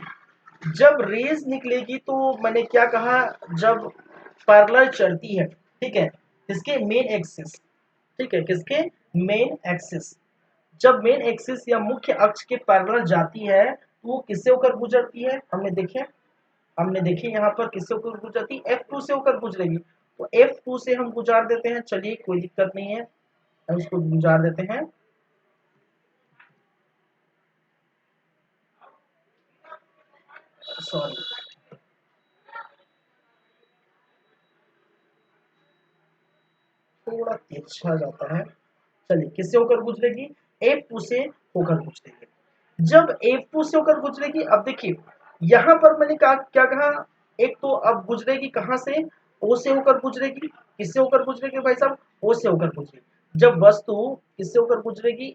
जब रेज निकलेगी तो मैंने क्या कहा, जब पैरेलल चलती है, ठीक है, किसके, मेन एक्सिस, ठीक है, किसके, मेन एक्सिस। जब मेन एक्सिस या मुख्य अक्ष के पैरेलल जाती है तो वो किससे होकर गुजरती है, हमने देखे यहाँ पर किससे होकर गुजरती है, F2 से होकर गुजरेगी। तो F2 से हम गुजार देते हैं, चलिए कोई दिक्कत नहीं है, हम इसको गुजार देते हैं, सॉरी, थोड़ा तिरछा जाता है। चलिए किससे होकर गुजरेगी, F2 से होकर गुजरेगी। जब F2 से होकर गुजरेगी, अब देखिए यहाँ पर मैंने कहा, क्या कहा, एक तो अब गुजरेगी कहाँ से, O से होकर गुजरेगी, किससे होकर गुजरेगी भाई साहब, O से होकर गुजरेगी। जब वस्तु किससे होकर गुजरेगी,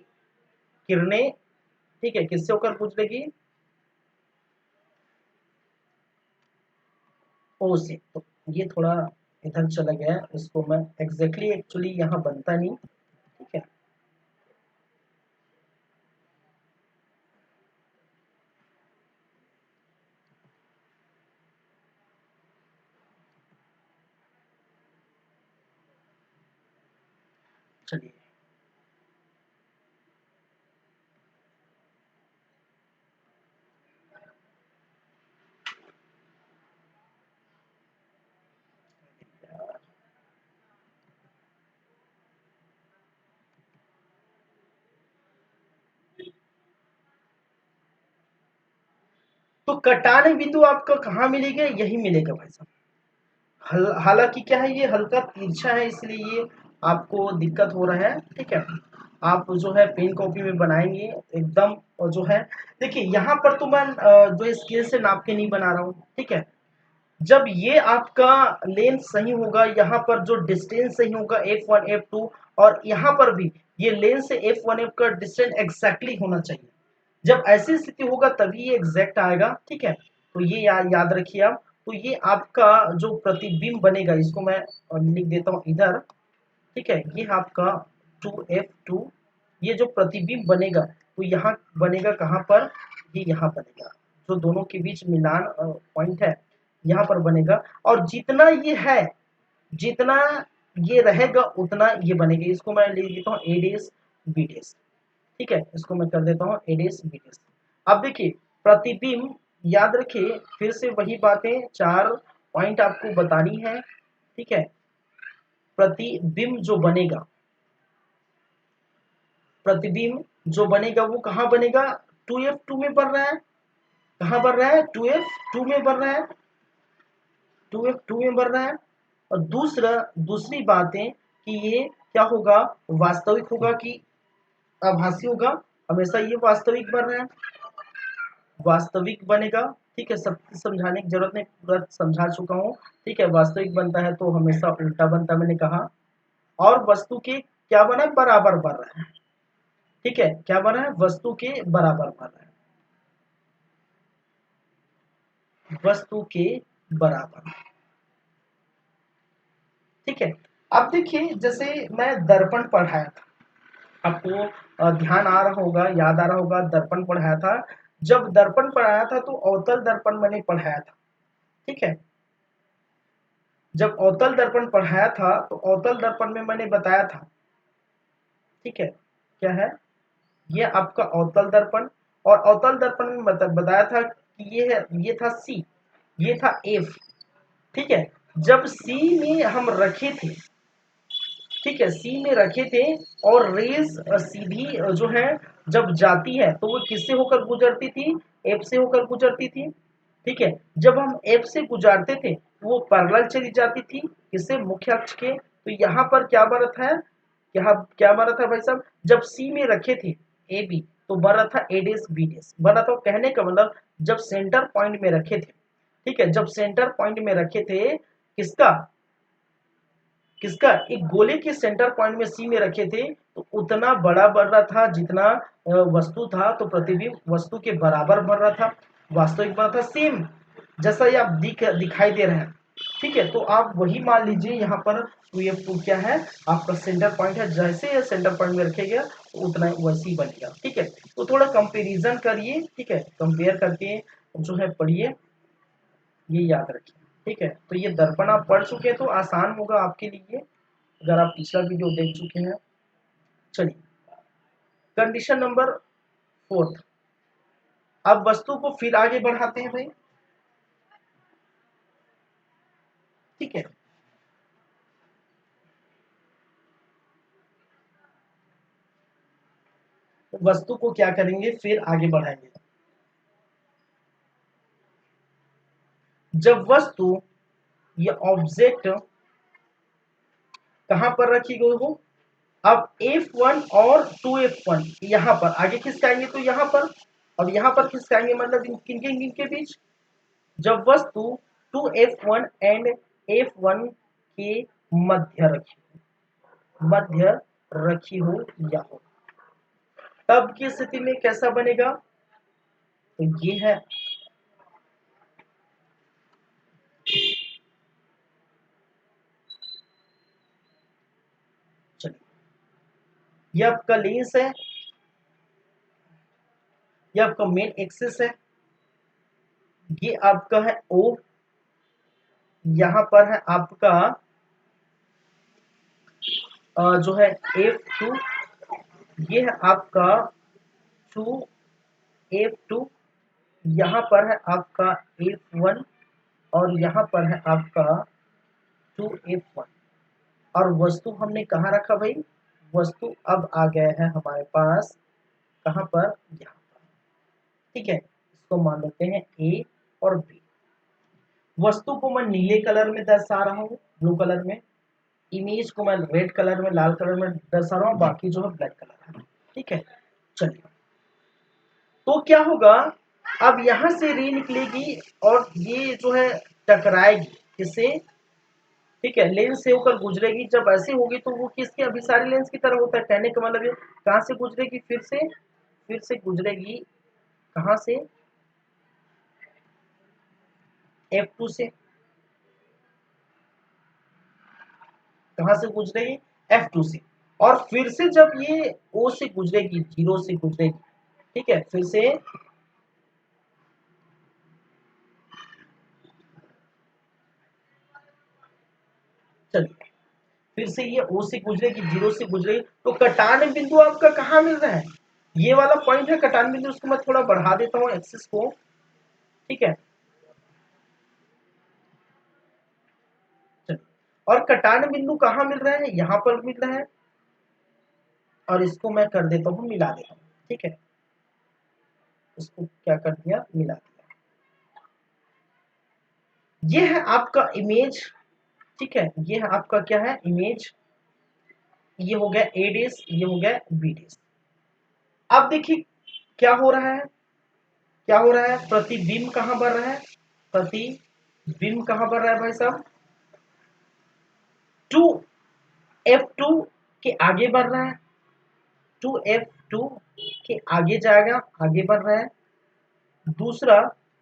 किरणें ठीक है, किससे होकर गुजरेगी, ओ से। तो ये थोड़ा इधर चला गया है, इसको मैं एग्जैक्टली एक्चुअली यहाँ बनता नहीं, ठीक है। चलिए, तो कटान बिंदु आपका कहाँ मिलेगा, यही मिलेगा भाई साहब। हालांकि क्या है, ये हल्का तिरछा है, इसलिए ये आपको दिक्कत हो रहा है, ठीक है। आप जो है पेन कॉपी में बनाएंगे एकदम, और जो है देखिए यहाँ पर तो मैं जो स्केल से नाप के नहीं बना रहा हूँ, ठीक है। जब ये आपका लेंथ सही होगा, यहाँ पर जो डिस्टेंस सही होगा F1 F2, और यहाँ पर भी ये लेंथ से F1 F का डिस्टेंस एग्जैक्टली होना चाहिए। जब ऐसी स्थिति होगा तभी ये एग्जैक्ट आएगा, ठीक है। तो ये याद रखिए आप। तो ये आपका जो प्रतिबिंब बनेगा, इसको मैं लिख देता हूँ इधर, ठीक है। ये आपका 2F2, ये जो प्रतिबिंब बनेगा तो यहाँ बनेगा कहाँ पर, ये यहाँ बनेगा, जो दोनों के बीच मिलान पॉइंट है, यहाँ पर बनेगा। और जितना ये है, जितना ये रहेगा उतना ये बनेगा। इसको मैं लिख देता हूँ ए डेस बी डेस, ठीक है। इसको मैं कर देता हूँ ए डेस बी डेस। अब देखिए प्रतिबिंब, याद रखिए फिर से वही बातें, 4 पॉइंट आपको बतानी है, ठीक है। प्रतिबिंब जो बनेगा, प्रतिबिंब जो बनेगा वो कहाँ बनेगा, 2F2 में बन रहा है, कहाँ बन रहा है, 2F2 में बन रहा है, 2F2 में बन रहा है। और दूसरी बात है कि ये क्या होगा, वास्तविक होगा कि आभासी होगा, हमेशा ये वास्तविक बन रहा है, वास्तविक बनेगा, ठीक है। सब समझाने की जरूरत नहीं, पूरा समझा चुका हूँ, ठीक है। वास्तविक बनता है तो हमेशा उल्टा बनता, मैंने कहा। और वस्तु के क्या बना है, बराबर बन रहा है, ठीक है। क्या बना है, वस्तु के बराबर बन रहा है, वस्तु के बराबर, ठीक है। अब देखिए जैसे मैं दर्पण पढ़ाया था, आपको ध्यान आ रहा होगा, याद आ रहा होगा, दर्पण पढ़ाया था। जब दर्पण पढ़ाया था तो अवतल दर्पण मैंने पढ़ाया था, ठीक है। जब अवतल दर्पण पढ़ाया था तो अवतल दर्पण में मैंने बताया था, ठीक है। क्या है, ये आपका अवतल दर्पण, और अवतल दर्पण में बताया था कि ये है, ये था सी, ये था एफ, ठीक है। जब सी में हम रखे थे, ठीक है, सी में रखे थे, और रेस सीधी जो है जब जाती है तो वो किससे होकर गुजरती थी, एफ से होकर गुजरती थी, ठीक है। जब हम एफ से गुजारते थे वो पैरेलल चली जाती थी किससे, मुख्य अक्ष के। तो यहाँ पर क्या बना था, यहाँ क्या बना था भाई साहब, जब सी में रखे थे ए बी तो बना था ए डेस बी डेस बना था। कहने का मतलब जब सेंटर पॉइंट में रखे थे, ठीक है, जब सेंटर पॉइंट में रखे थे किसका, किसका, एक गोले के सेंटर पॉइंट में सी में रखे थे तो उतना बड़ा बन रहा था जितना वस्तु था, तो प्रतिबिंब वस्तु के बराबर बन रहा था, वास्तविक बन रहा था सेम, जैसा ये आप दिखाई दे रहे हैं, ठीक है। तो आप वही मान लीजिए यहाँ पर 2F2 क्या है, आपका सेंटर पॉइंट है, जैसे ये सेंटर पॉइंट में रखेगा तो उतना वैसे ही बनेगा, ठीक है। तो थोड़ा कंपेरिजन करिए, ठीक है, कंपेयर करके जो है पढ़िए, ये याद रखिए, ठीक है। तो ये दर्पण आप पढ़ चुके हैं तो आसान होगा आपके लिए, अगर आप पिछला वीडियो देख चुके हैं। चलिए, कंडीशन नंबर 4, अब वस्तु को फिर आगे बढ़ाते हैं भाई, ठीक है। तो वस्तु को क्या करेंगे, फिर आगे बढ़ाएंगे। जब वस्तु, ये ऑब्जेक्ट कहां पर रखी गई हो, अब F1 और 2F1 यहाँ पर आगे खिसकाएंगे तो यहाँ पर, अब यहाँ पर खिसकाएंगे मतलब किनके बीच, जब वस्तु 2F1 एंड F1 के मध्य रखी, मध्य रखी हो या हो, तब की स्थिति में कैसा बनेगा, तो ये है चलिए, ये आपका लेंस है, ये आपका मेन एक्सिस है, ये आपका है ओ, यहां पर है आपका जो है F2, ये है आपका 2F2, यहाँ पर है आपका F1 और यहाँ पर है आपका 2F1। और वस्तु हमने कहाँ रखा भाई, वस्तु अब आ गया है हमारे पास कहाँ पर, यहाँ पर। ठीक है, इसको मान लेते हैं ए और बी। वस्तु को मैं नीले कलर में दर्शा रहा हूँ, ब्लू कलर में, इमेज को मैं रेड कलर में, लाल कलर में दर्शा रहा हूँ, बाकी जो है ब्लैक कलर है। ठीक है, चलिए, तो क्या होगा, अब यहां से रे निकलेगी और ये जो है टकराएगी किससे, ठीक है, लेंस से होकर गुजरेगी। जब ऐसे होगी तो वो किसके अभिसारी लेंस की तरह होता है, कहने का मतलब ये कहां से गुजरेगी, फिर से गुजरेगी कहां से, F2 से। कहां से गुजरेगी, F2 से। और फिर से जब ये O से गुजरेगी, जीरो से गुजरेगी, ठीक है, फिर से चलिए, फिर से ये O से गुजरेगी, जीरो से गुजरेगी, तो कटान बिंदु आपका कहाँ मिल रहा है, ये वाला पॉइंट है कटान बिंदु। उसको मैं थोड़ा बढ़ा देता हूँ एक्सिस को, ठीक है, और कटान बिंदु कहाँ मिल रहा है, यहाँ पर मिल रहा है, और इसको मैं कर देता हूँ, मिला देता हूँ। ठीक है, इसको क्या कर दिया, मिला दिया। ये है आपका इमेज, ठीक है, ये है आपका क्या है, इमेज। ये हो गया ए डेस, ये हो गया बी डेस। अब देखिए क्या हो रहा है, क्या हो रहा है, प्रतिबिंब कहां बढ़ रहा है, प्रतिबिंब कहां बढ़ रहा है भाई साहब, 2F2 के आगे बढ़ रहा है, 2F2 के आगे जाएगा, आगे बढ़ रहा है। दूसरा,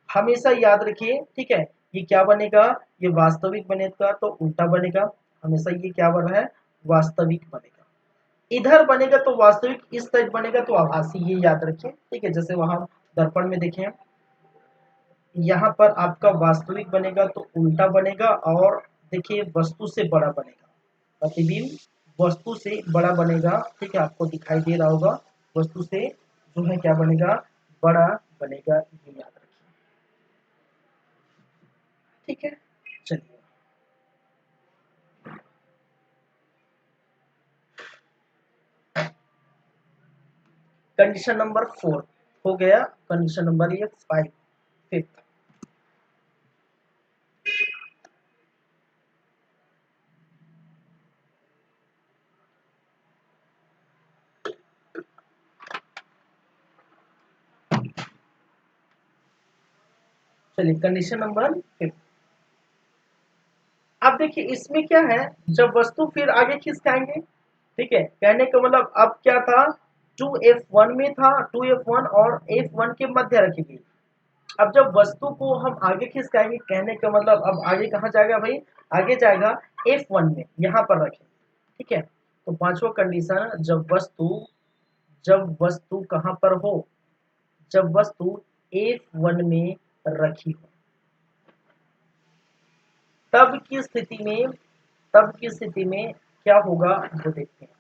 हमेशा याद रखिए, ठीक है, ये क्या बनेगा, ये वास्तविक बनेगा तो उल्टा बनेगा, हमेशा ये क्या बन रहा है, वास्तविक बनेगा। इधर बनेगा तो वास्तविक, इस साइड बनेगा तो आभासी, ये याद रखिए। ठीक है, जैसे वहां दर्पण में देखें, यहाँ पर आपका वास्तविक बनेगा तो उल्टा बनेगा, और देखिए वस्तु से बड़ा बनेगा, प्रतिबिंब वस्तु से बड़ा बनेगा। ठीक है, आपको दिखाई दे रहा होगा, वस्तु से जो है क्या बनेगा, बड़ा बनेगा, ये याद रखिए। ठीक है, चलिए, कंडीशन नंबर 4 हो गया, कंडीशन नंबर ये 5, फिफ्थ। चलिए, कंडीशन नंबर 5। अब देखिए इसमें क्या है, जब वस्तु फिर आगे खिसकाएंगे, ठीक है, कहने का मतलब अब क्या था, 2F1 में था, 2F1 और F1 के मध्य रखी गई। अब जब वस्तु को हम आगे खिसकाएंगे, कहने का मतलब अब आगे कहाँ जाएगा भाई, आगे जाएगा F1 में, यहाँ पर रखें। ठीक है, तो पांचवा कंडीशन, जब वस्तु कहाँ पर हो, जब वस्तु F1 में रखी हो, तब की स्थिति में, तब की स्थिति में क्या होगा वो देखते हैं।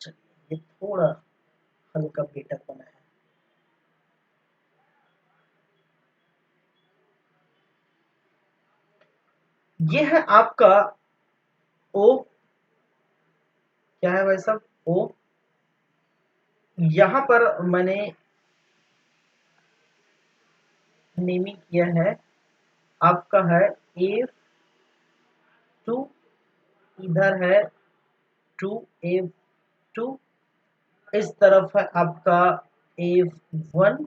चलिए, ये थोड़ा हल्का बेटर बना है। ये है आपका ओ, क्या है भाई साहब, ओ। यहां पर मैंने नेमिंग किया है, आपका है F2, इधर है 2F2, इस तरफ है आपका F1,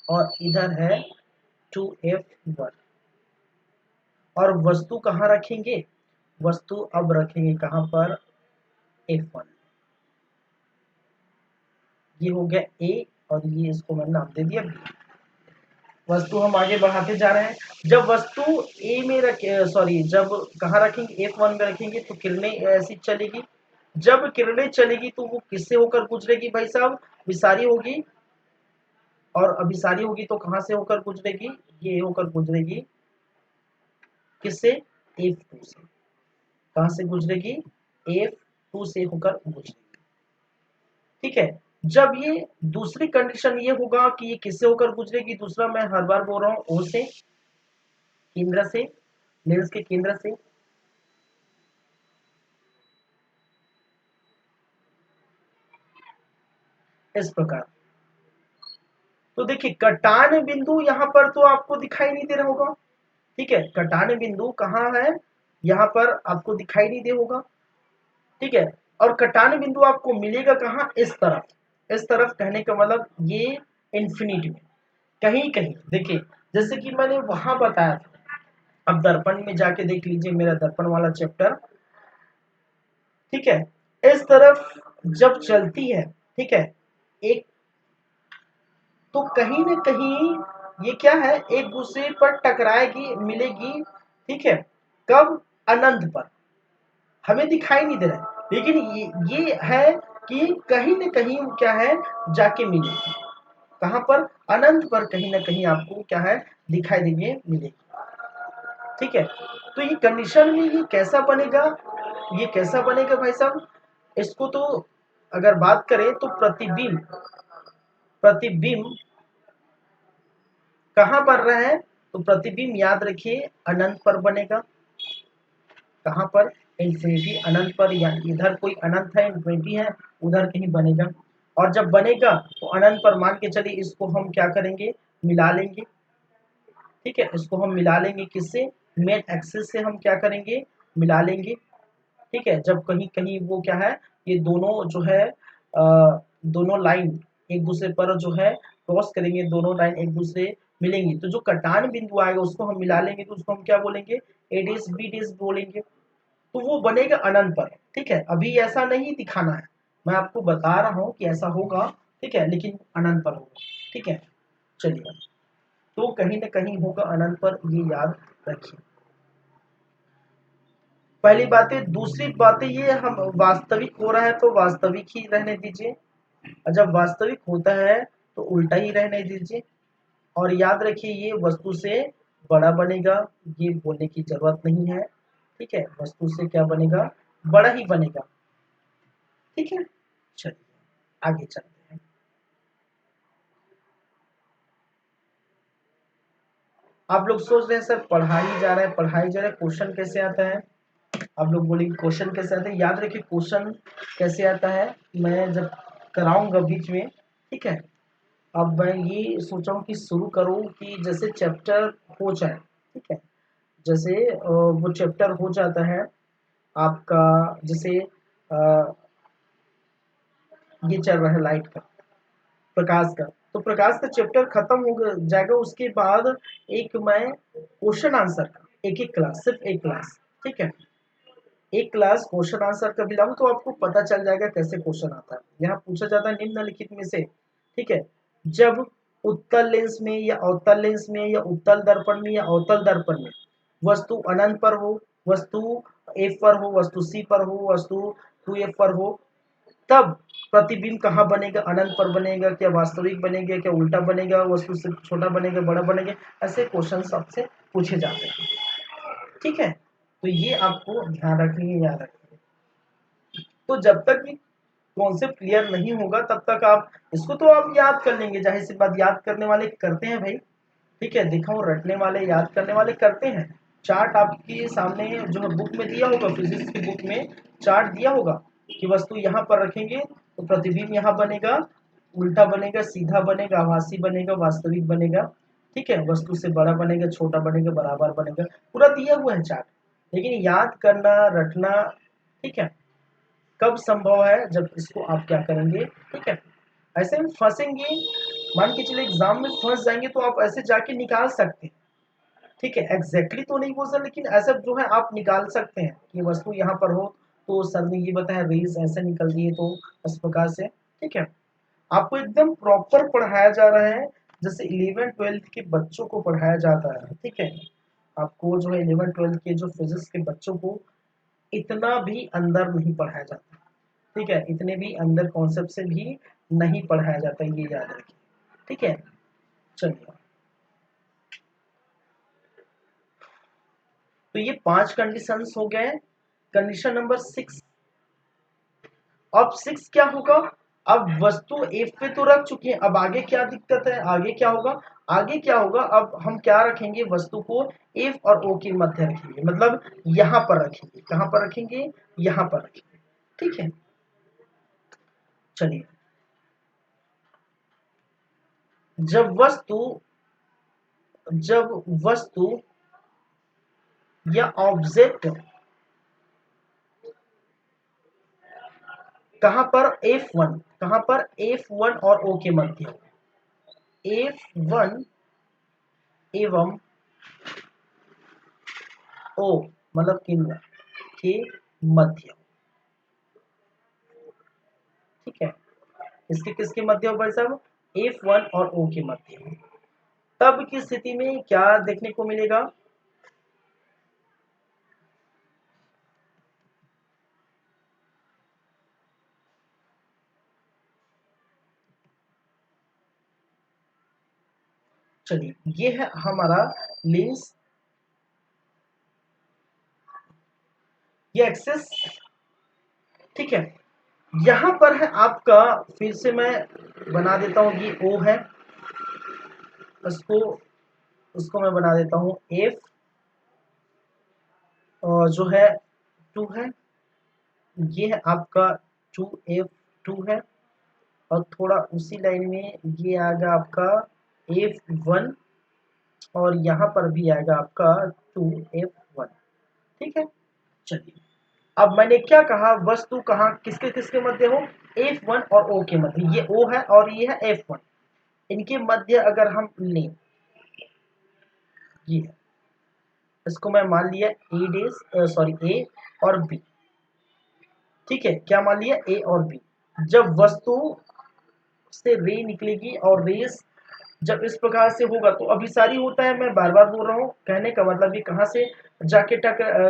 और इधर है 2F1। और वस्तु कहाँ रखेंगे, वस्तु अब रखेंगे कहाँ पर, F1। ये हो गया A और ये इसको मैंने नाम दे दिया B। वस्तु हम आगे बढ़ाते जा रहे हैं। जब वस्तु ए में रखे, सॉरी, जब कहाँ रखेंगे, F1 में रखेंगे तो किरणें ऐसी चलेगी। जब किरणें चलेगी तो वो किससे होकर गुजरेगी भाई साहब, विसारी होगी। और अभिसारी होगी तो कहाँ से होकर गुजरेगी, ये होकर गुजरेगी किससे, F2 से। कहाँ से गुजरेगी, F2 से होकर गुजरेगी। ठीक है। जब ये दूसरी कंडीशन ये होगा कि ये किससे होकर गुजरेगी, दूसरा मैं हर बार बोल रहा हूँ, O से, केंद्र से, लेंस के केंद्र से। इस प्रकार। तो देखिए कटान बिंदु यहाँ पर तो आपको दिखाई नहीं दे रहा होगा। ठीक है, कटान बिंदु कहाँ है, यहाँ पर आपको दिखाई नहीं दे होगा। ठीक है, और कटान बिंदु आपको मिलेगा कहाँ, इस तरफ। इस तरफ कहने का मतलब ये इंफिनिटी में कहीं कहीं। देखिए जैसे कि मैंने वहां बताया था, अब दर्पण में जाके देख लीजिए मेरा दर्पण वाला चैप्टर। ठीक है, इस तरफ जब चलती है, ठीक है, एक, तो कहीं ना कहीं ये क्या है, एक दूसरे पर टकराएगी, मिलेगी। ठीक है, कब, अनंत पर। हमें दिखाई नहीं दे रहा है, लेकिन ये है कि कहीं ना कहीं क्या है, जाके मिलेगी। कहां पर, अनंत पर कहीं ना कहीं आपको क्या है, दिखाई देंगे, मिलेगी। ठीक है, तो ये कंडीशन में ये कैसा बनेगा, ये कैसा बनेगा भाई साहब, इसको तो अगर बात करें तो प्रतिबिंब, प्रतिबिंब कहां बन रहा है, तो प्रतिबिंब याद रखिए अनंत पर बनेगा। कहां पर, इंफिनिटी, अनंत पर, या इधर कोई अनंत है, इंफिनिटी है, उधर कहीं बनेगा। और जब बनेगा तो अनंत पर मान के चलिए, इसको हम क्या करेंगे, मिला लेंगे। ठीक है, इसको हम मिला लेंगे किससे, मेन एक्सिस से हम क्या करेंगे, मिला लेंगे। ठीक है, जब कहीं कहीं वो क्या है, ये दोनों जो है दोनों लाइन एक दूसरे पर जो है क्रॉस करेंगे, दोनों लाइन एक दूसरे मिलेंगी, तो जो कटान बिंदु आएगा उसको हम मिला लेंगे, तो उसको हम क्या बोलेंगे, ए डेश बी डेश बोलेंगे। तो वो बनेगा अनंत पर। ठीक है, अभी ऐसा नहीं दिखाना है, मैं आपको बता रहा हूँ कि ऐसा होगा। ठीक है, लेकिन अनंत पर होगा। ठीक है, चलिए, तो कहीं ना कहीं होगा अनंत पर, ये याद रखिए। पहली बात है। दूसरी बात है, ये हम वास्तविक हो रहा है तो वास्तविक ही रहने दीजिए, और जब वास्तविक होता है तो उल्टा ही रहने दीजिए। और याद रखिए ये वस्तु से बड़ा बनेगा, ये बोलने की जरूरत नहीं है। ठीक है, वस्तु से क्या बनेगा, बड़ा ही बनेगा। ठीक है, चलिए आगे चलते हैं। आप लोग सोच रहे हैं सर पढ़ाई जा रहा है, पढ़ाई जा रहा है, क्वेश्चन कैसे आता है। आप लोग बोलेंगे क्वेश्चन कैसे आता है, याद रखिए क्वेश्चन कैसे आता है, मैं जब कराऊंगा बीच में। ठीक है, अब मैं ये सोचा हूँ कि शुरू करूँ कि जैसे चैप्टर हो जाए। ठीक है, जैसे वो चैप्टर हो जाता है आपका, जैसे ये चल रहा है लाइट का, प्रकाश का, तो प्रकाश का चैप्टर खत्म हो जाएगा, उसके बाद एक मैं क्वेश्चन आंसर का एक एक क्लास, सिर्फ एक क्लास। ठीक है, एक क्लास क्वेश्चन आंसर का भी लाऊं तो आपको पता चल जाएगा कैसे क्वेश्चन आता है। यहाँ पूछा जाता है निम्नलिखित में से, ठीक है, जब उत्तल लेंस में या अवतल लेंस में या उत्तल दर्पण में या अवतल दर्पण में वस्तु अनंत पर हो, वस्तु एफ पर हो, वस्तु सी पर हो, वस्तु 2F पर हो, तब प्रतिबिंब कहाँ बनेगा, अनंत पर बनेगा, क्या वास्तविक बनेगा, क्या उल्टा बनेगा, वस्तु से छोटा बनेगा, बड़ा बनेगा, ऐसे क्वेश्चन सबसे पूछे जाते हैं। ठीक है, तो ये आपको ध्यान रखनी है, याद रखिए। तो जब तक ये कॉन्सेप्ट क्लियर नहीं होगा तब तक आप इसको तो आप याद कर लेंगे, जाहिर सी बात, याद करने वाले करते हैं भाई। ठीक है, देखा हूँ रटने वाले, याद करने वाले करते हैं। चार्ट आपके सामने जो है बुक में दिया होगा, फिजिक्स की बुक में चार्ट दिया होगा कि वस्तु यहाँ पर रखेंगे तो प्रतिबिंब यहाँ बनेगा, उल्टा बनेगा, सीधा बनेगा, आभासी बनेगा, वास्तविक बनेगा। ठीक है, वस्तु से बड़ा बनेगा, छोटा बनेगा, बराबर बनेगा, पूरा दिया हुआ है चार्ट। लेकिन याद करना, रटना, ठीक है, कब संभव है, जब इसको आप क्या करेंगे। ठीक है, ऐसे में फंसेंगे मान के चलिए एग्जाम में फंस जाएंगे तो आप ऐसे जाके निकाल सकते हैं, ठीक है, एग्जैक्टली तो नहीं बोल सकते लेकिन ऐसा जो है आप निकाल सकते हैं कि वस्तु यहाँ पर हो तो सर ने ये बताया रेज ऐसे निकल दिए तो इस प्रकार से, ठीक है। आपको एकदम प्रॉपर पढ़ाया जा रहा है जैसे 11th-12th के बच्चों को पढ़ाया जाता है, ठीक है। आपको जो है 11th-12th के जो फिजिक्स के बच्चों को इतना भी अंदर नहीं पढ़ाया जाता, ठीक है, इतने भी अंदर कॉन्सेप्ट से भी नहीं पढ़ाया जाता, ये याद रखिए, ठीक है। चलिए, तो ये 5 कंडीशंस हो गए। कंडीशन नंबर 6, अब 6 क्या होगा, अब वस्तु एफ पे तो रख चुके हैं, अब आगे क्या दिक्कत है, आगे क्या होगा, आगे क्या होगा, अब हम क्या रखेंगे, वस्तु को एफ और ओ के मध्य रखेंगे, मतलब यहां पर रखेंगे, कहां पर रखेंगे, यहां पर रखेंगे, ठीक है। चलिए, जब वस्तु या ऑब्जेक्ट कहां पर F1, कहां पर F1 और O के मध्य, F1 एवं O मतलब के मध्य, ठीक है, इसके किसके मध्य हो भाई साहब, F1 और O के मध्य, तब की स्थिति में क्या देखने को मिलेगा, चलिए ये है हमारा लेंस, ये एक्सेस, ठीक है। यहां पर है आपका, फिर से मैं बना देता हूं, ये O है, उसको मैं बना देता हूं F, और जो है 2 है, ये है आपका 2F2 है, और थोड़ा उसी लाइन में ये आएगा आपका F1, और यहाँ पर भी आएगा आपका 2F1, ठीक है। चलिए, अब मैंने क्या कहा, वस्तु कहाँ किसके किसके मध्य हो, F1 और O के मध्य, ये O है और ये है F1, इनके मध्य अगर हम लें, ये इसको मैं मान लिया ए और बी, ठीक है, क्या मान लिया, ए और बी। जब वस्तु से रे निकलेगी और रेस जब इस प्रकार से होगा तो अभिसारी होता है, मैं बार बार बोल रहा हूँ, कहने का मतलब ये कहाँ से जाके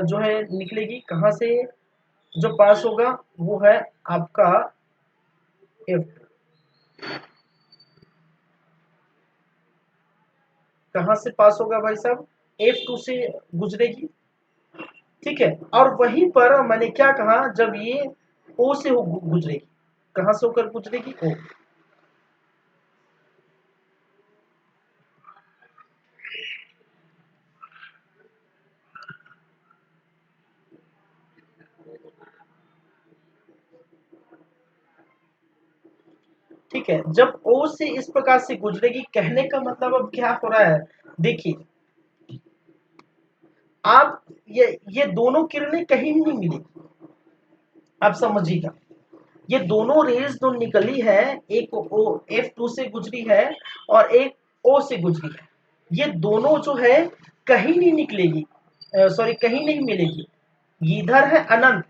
जो है निकलेगी, कहाँ से जो पास होगा वो है आपका एफ, कहाँ से पास होगा भाई साहब, F2 से गुजरेगी, ठीक है। और वहीं पर मैंने क्या कहा, जब ये O से गुजरेगी, कहाँ से होकर गुजरेगी, O, ठीक है। जब O से इस प्रकार से गुजरेगी, कहने का मतलब अब क्या हो रहा है, देखिए आप ये दोनों किरणें कहीं नहीं मिलेगी, आप समझिएगा, ये दोनों रेज जो निकली है, एक ओ F2 से गुजरी है और एक O से गुजरी है, ये दोनों जो है कहीं नहीं निकलेगी, सॉरी कहीं नहीं मिलेगी, ये इधर है अनंत,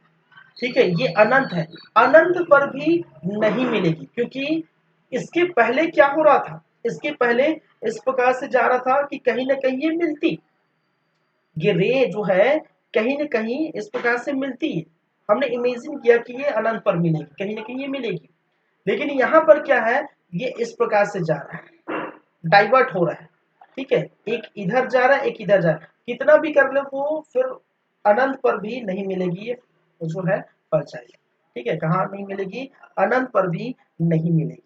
ठीक है, ये अनंत है, अनंत पर भी नहीं मिलेगी, क्योंकि इसके पहले क्या हो रहा था, इसके पहले इस प्रकार से जा रहा था कि कहीं ना कहीं ये मिलती, ये रे जो है कहीं ना कहीं इस प्रकार से मिलती है, हमने इमेजिन किया कि ये अनंत पर मिलेगी, कहीं ना कहीं ये मिलेगी, लेकिन यहाँ पर क्या है, ये इस प्रकार से जा रहा है, डाइवर्ट हो रहा है, ठीक है, एक इधर जा रहा है, एक इधर जा रहा है, कितना भी कर ले वो फिर अनंत पर भी नहीं मिलेगी, ये जो है फल जाएगी, ठीक है, कहाँ नहीं मिलेगी, अनंत पर भी नहीं मिलेगी।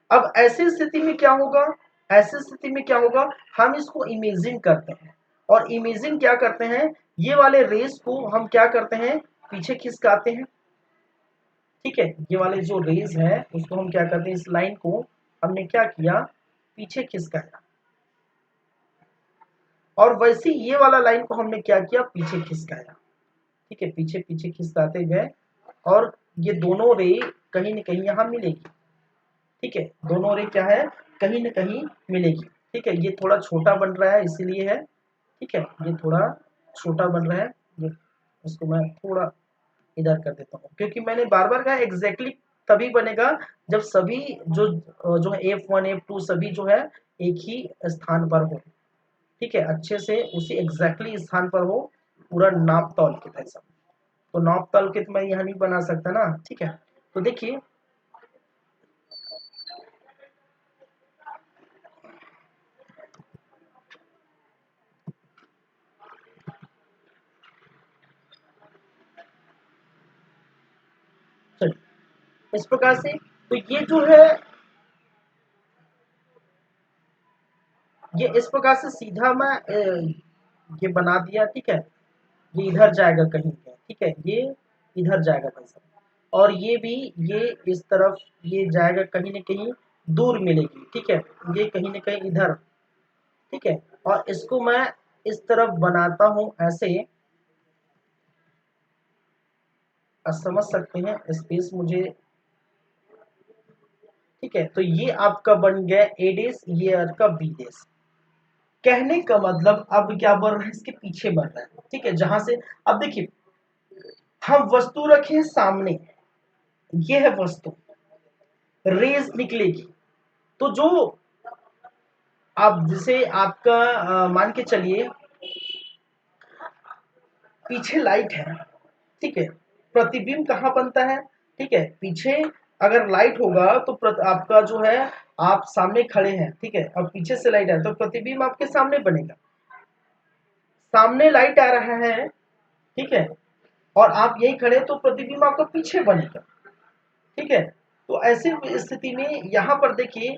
अब ऐसी स्थिति में क्या होगा, ऐसी स्थिति में क्या होगा, हम इसको इमेजिन करते हैं, और इमेजिन क्या करते हैं, ये वाले रेस को हम क्या करते हैं, पीछे खिसकाते हैं, ठीक है, ये वाले जो रेज है उसको हम क्या करते हैं, इस लाइन को हमने क्या किया, पीछे खिसकाया, और वैसे ये वाला लाइन को हमने क्या किया, पीछे खिसकाया, ठीक है, पीछे पीछे खिसकाते गए, और ये दोनों रे कहीं न कहीं यहाँ मिलेगी, ठीक है, दोनों रे क्या है, कहीं ना कहीं मिलेगी। ठीक है, ये थोड़ा छोटा बन रहा है इसीलिए है। ठीक है, ये थोड़ा छोटा बन रहा है, ये इसको मैं थोड़ा इधर कर देता हूँ, क्योंकि मैंने बार बार कहा एग्जैक्टली तभी बनेगा जब सभी जो F1 F2 सभी जो है एक ही स्थान पर हो। ठीक है, अच्छे से उसी एग्जैक्टली स्थान पर हो, पूरा नाप तौल के भाई साहब। तो नाप तौल के तो मैं यहाँ नहीं बना सकता ना। ठीक है, तो देखिए चलिए इस प्रकार से, तो ये जो है ये इस प्रकार से सीधा मैं ये बना दिया। ठीक है, ये इधर जाएगा कहीं पे। ठीक है, ये इधर जाएगा भाई साहब, और ये भी ये इस तरफ ये जाएगा कहीं ना कहीं दूर मिलेगी। ठीक है, ये कहीं ना कहीं इधर। ठीक है, और इसको मैं इस तरफ बनाता हूं ऐसे, समझ सकते हैं स्पेस मुझे। ठीक है, तो ये आपका बन गया ए डेस, ये आपका बी डेस। कहने का मतलब अब क्या बढ़ रहा है, इसके पीछे बढ़ रहा है। ठीक है, जहां से अब देखिए हम वस्तु रखे सामने, ये है वस्तु, रेज निकलेगी, तो जो आप जैसे आपका मान के चलिए पीछे लाइट है। ठीक है, प्रतिबिंब कहाँ बनता है, ठीक है, पीछे अगर लाइट होगा तो आपका जो है आप सामने खड़े हैं। ठीक है, अब पीछे से लाइट है तो प्रतिबिंब आपके सामने बनेगा, सामने लाइट आ रहा है। ठीक है, और आप यही खड़े तो प्रतिबिंब आपका पीछे बनेगा। ठीक है, तो ऐसी स्थिति में यहाँ पर देखिए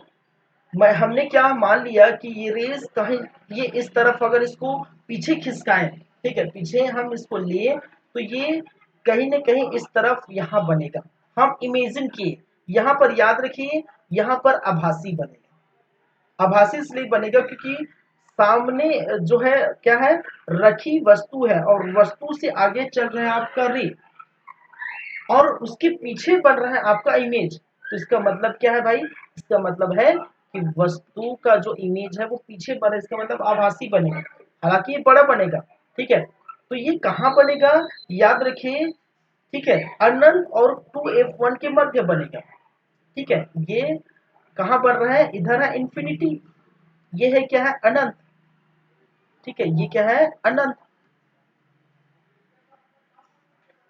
मैं हमने क्या मान लिया कि ये रेस कहीं ये इस तरफ अगर इसको पीछे खिसकाएं, ठीक है, पीछे हम इसको लिए तो ये कहीं ना कहीं इस तरफ यहाँ बनेगा। हम इमेजिन किए, यहाँ पर याद रखिए, यहाँ पर आभासी बनेगा। आभासी इसलिए बनेगा क्योंकि सामने जो है क्या है, रखी वस्तु है और वस्तु से आगे चल रहा है आपका रे, और उसके पीछे बन रहा है आपका इमेज। तो इसका मतलब क्या है भाई, इसका मतलब है कि वस्तु का जो इमेज है वो पीछे बने, इसका मतलब आभासी बनेगा, हालांकि ये बड़ा बनेगा। ठीक है, तो ये कहाँ बनेगा, याद रखिए। ठीक है, अनंत और 2F1 के मध्य बनेगा। ठीक है, ये कहाँ बन रहा है, इधर है इंफिनिटी, ये है क्या है, अनंत। ठीक है, ये क्या है, अनंत।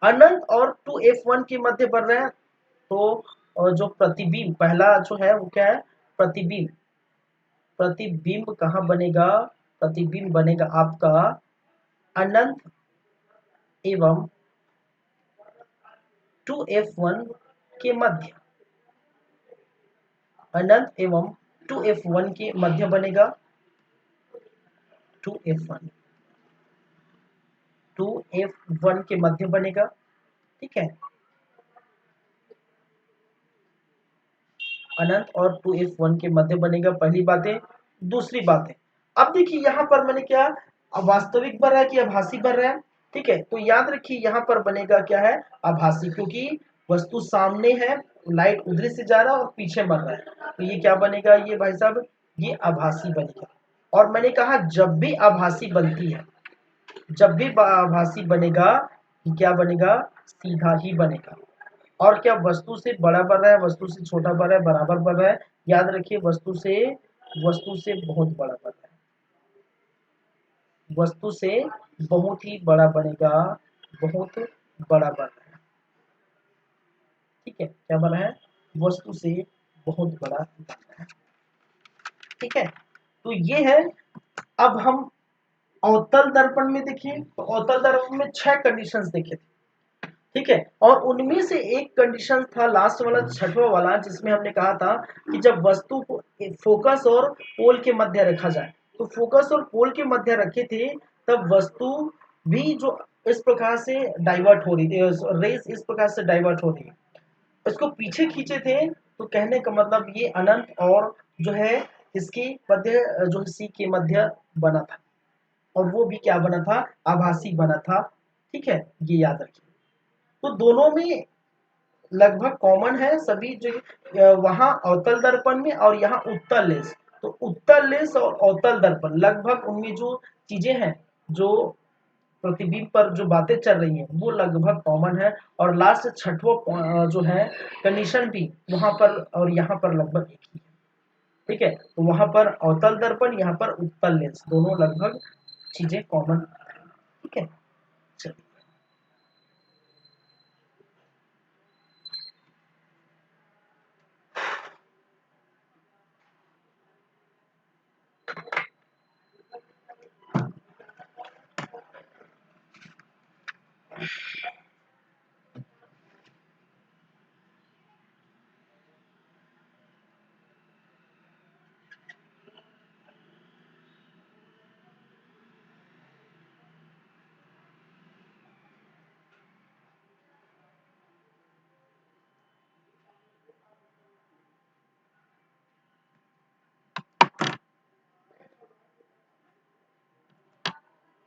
अनंत और 2F1 के मध्य बन रहा है। तो जो प्रतिबिंब पहला जो है वो क्या है, प्रतिबिंब। प्रतिबिंब कहाँ बनेगा, प्रतिबिंब बनेगा आपका अनंत एवं 2F1 के मध्य। अनंत एवं 2F1 के मध्य बनेगा, 2F1 2F1 के मध्य बनेगा। ठीक है, अनंत और 2F1 के मध्य बनेगा, पहली बात है। दूसरी बात है, अब देखिए यहाँ पर मैंने क्या, वास्तविक बन रहा है कि आभासी बन रहा है। ठीक है, तो याद रखिए यहाँ पर बनेगा क्या है, आभासी, क्योंकि वस्तु सामने है, लाइट उधर से जा रहा है और पीछे मर रहा है, तो ये क्या बनेगा, ये भाई साहब ये आभासी बनेगा। और मैंने कहा जब भी आभासी बनती है, जब भी आभासी बनेगा, ये क्या बनेगा, सीधा ही बनेगा। और क्या वस्तु से बड़ा बढ़ रहा है, वस्तु से छोटा बढ़ रहा है, बराबर बढ़ रहा है, याद रखिए वस्तु से बहुत बड़ा बढ़ रहा है, वस्तु से बहुत ही बड़ा बनेगा, बहुत बड़ा बढ़ रहा है। ठीक है, क्या बना है, वस्तु से बहुत बड़ा बन रहा है। ठीक है, तो ये है। अब हम अवतल दर्पण में देखिए, तो अवतल दर्पण में 6 कंडीशंस देखे थे। ठीक है, और उनमें से एक कंडीशन था लास्ट वाला, छठवां वाला, जिसमें हमने कहा था कि जब वस्तु को फोकस और पोल के मध्य रखा जाए, तो फोकस और पोल के मध्य रखे थे, तब वस्तु भी जो इस प्रकार से डाइवर्ट हो रही थी, रेस इस प्रकार से डाइवर्ट हो रही है, इसको पीछे खींचे थे। तो कहने का मतलब ये अनंत और जो है इसके मध्य, जो सी के मध्य बना था, और वो भी क्या बना था, आभासी बना था। ठीक है, ये याद रखिए। तो दोनों में लगभग कॉमन है सभी जो वहां अवतल दर्पण में और यहाँ उत्तल लेंस। तो उत्तल लेंस और अवतल दर्पण लगभग उनमें जो चीजें हैं, जो प्रतिबिंब पर जो बातें चल रही हैं वो लगभग कॉमन है। और लास्ट छठवां जो है कंडीशन भी वहां पर और यहाँ पर लगभग एक ही है। ठीक है, तो वहां पर अवतल दर्पण, यहाँ पर उत्तल लेंस, दोनों लगभग चीजें कॉमन। ठीक है, चलिए।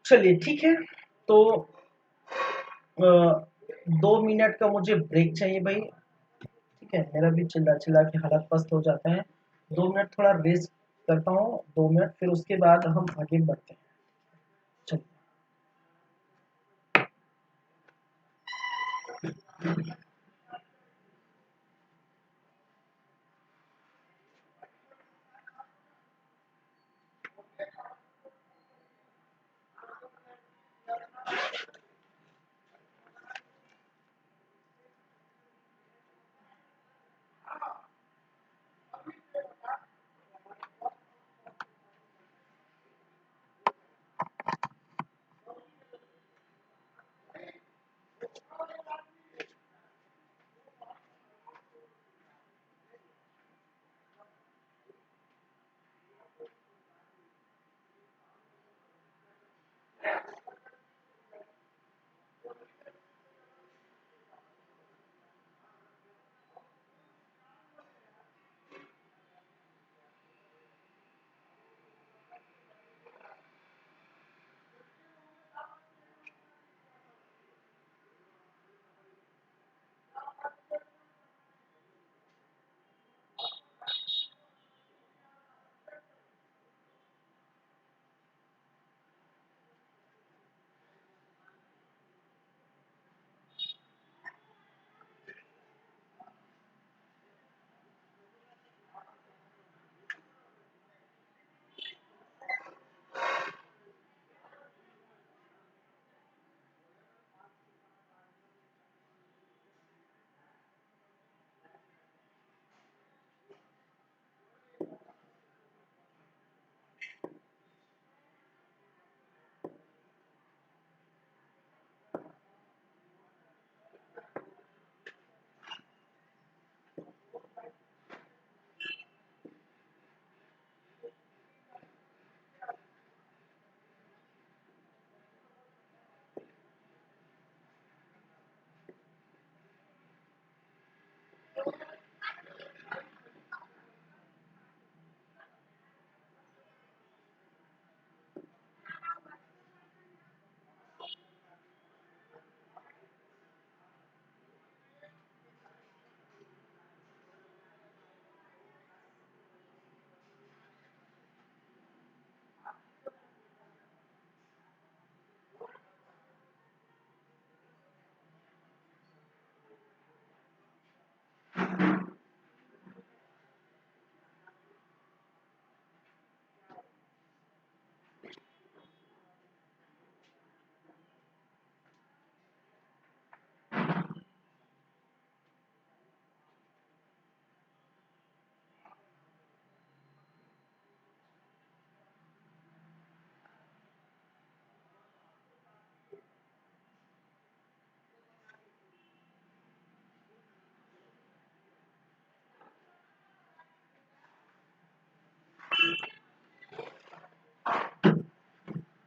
चलिए ठीक है, तो 2 मिनट का मुझे ब्रेक चाहिए भाई। ठीक है, मेरा भी चिल्ला चिल्ला के हालत पस्त हो जाता है। 2 मिनट थोड़ा रेस्ट करता हूँ, 2 मिनट, फिर उसके बाद हम आगे बढ़ते हैं। चलिए।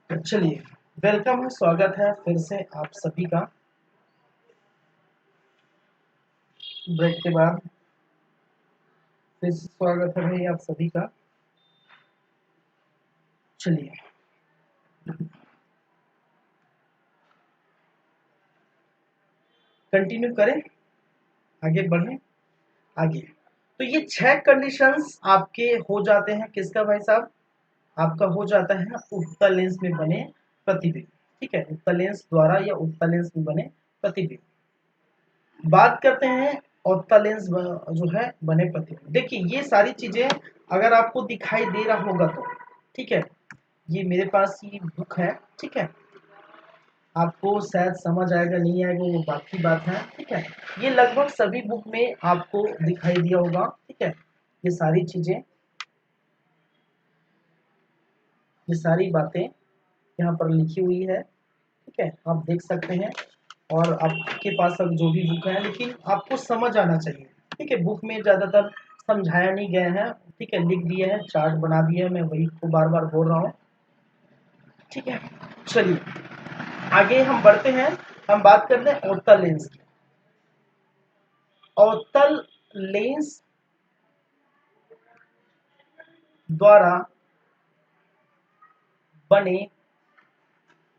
चलिए, वेलकम है, स्वागत है फिर से आप सभी का ब्रेक के बाद। फिर से स्वागत है भाई आप सभी का। चलिए, कंटिन्यू करें। आगे बढ़े आगे। तो ये 6 कंडीशंस आपके हो जाते हैं, किसका भाई साहब, आपका हो जाता है उत्तल लेंस में बने प्रतिबिंब। ठीक है, उत्तल लेंस द्वारा या उत्तल लेंस में बने प्रतिबिंब। बात करते हैं उत्तल लेंस जो है बने प्रतिबिंब। देखिए ये सारी चीजें अगर आपको दिखाई दे रहा होगा तो ठीक है, ये मेरे पास ये बुक है। ठीक है, आपको शायद समझ आएगा नहीं आएगा वो बाकी बात है। ठीक है, ये लगभग सभी बुक में आपको दिखाई दिया होगा। ठीक है, ये सारी चीजें, ये सारी बातें यहाँ पर लिखी हुई है। ठीक है, आप देख सकते हैं और आपके पास अब जो भी बुक है, लेकिन आपको समझ आना चाहिए। ठीक है, बुक में ज्यादातर समझाया नहीं गया है। ठीक है, लिख दिए हैं, चार्ट बना दिए हैं, मैं वही को बार बार बोल रहा हूँ। ठीक है, चलिए आगे हम बढ़ते हैं। हम बात करते हैं अवतल लेंस की। अवतल लेंस द्वारा बने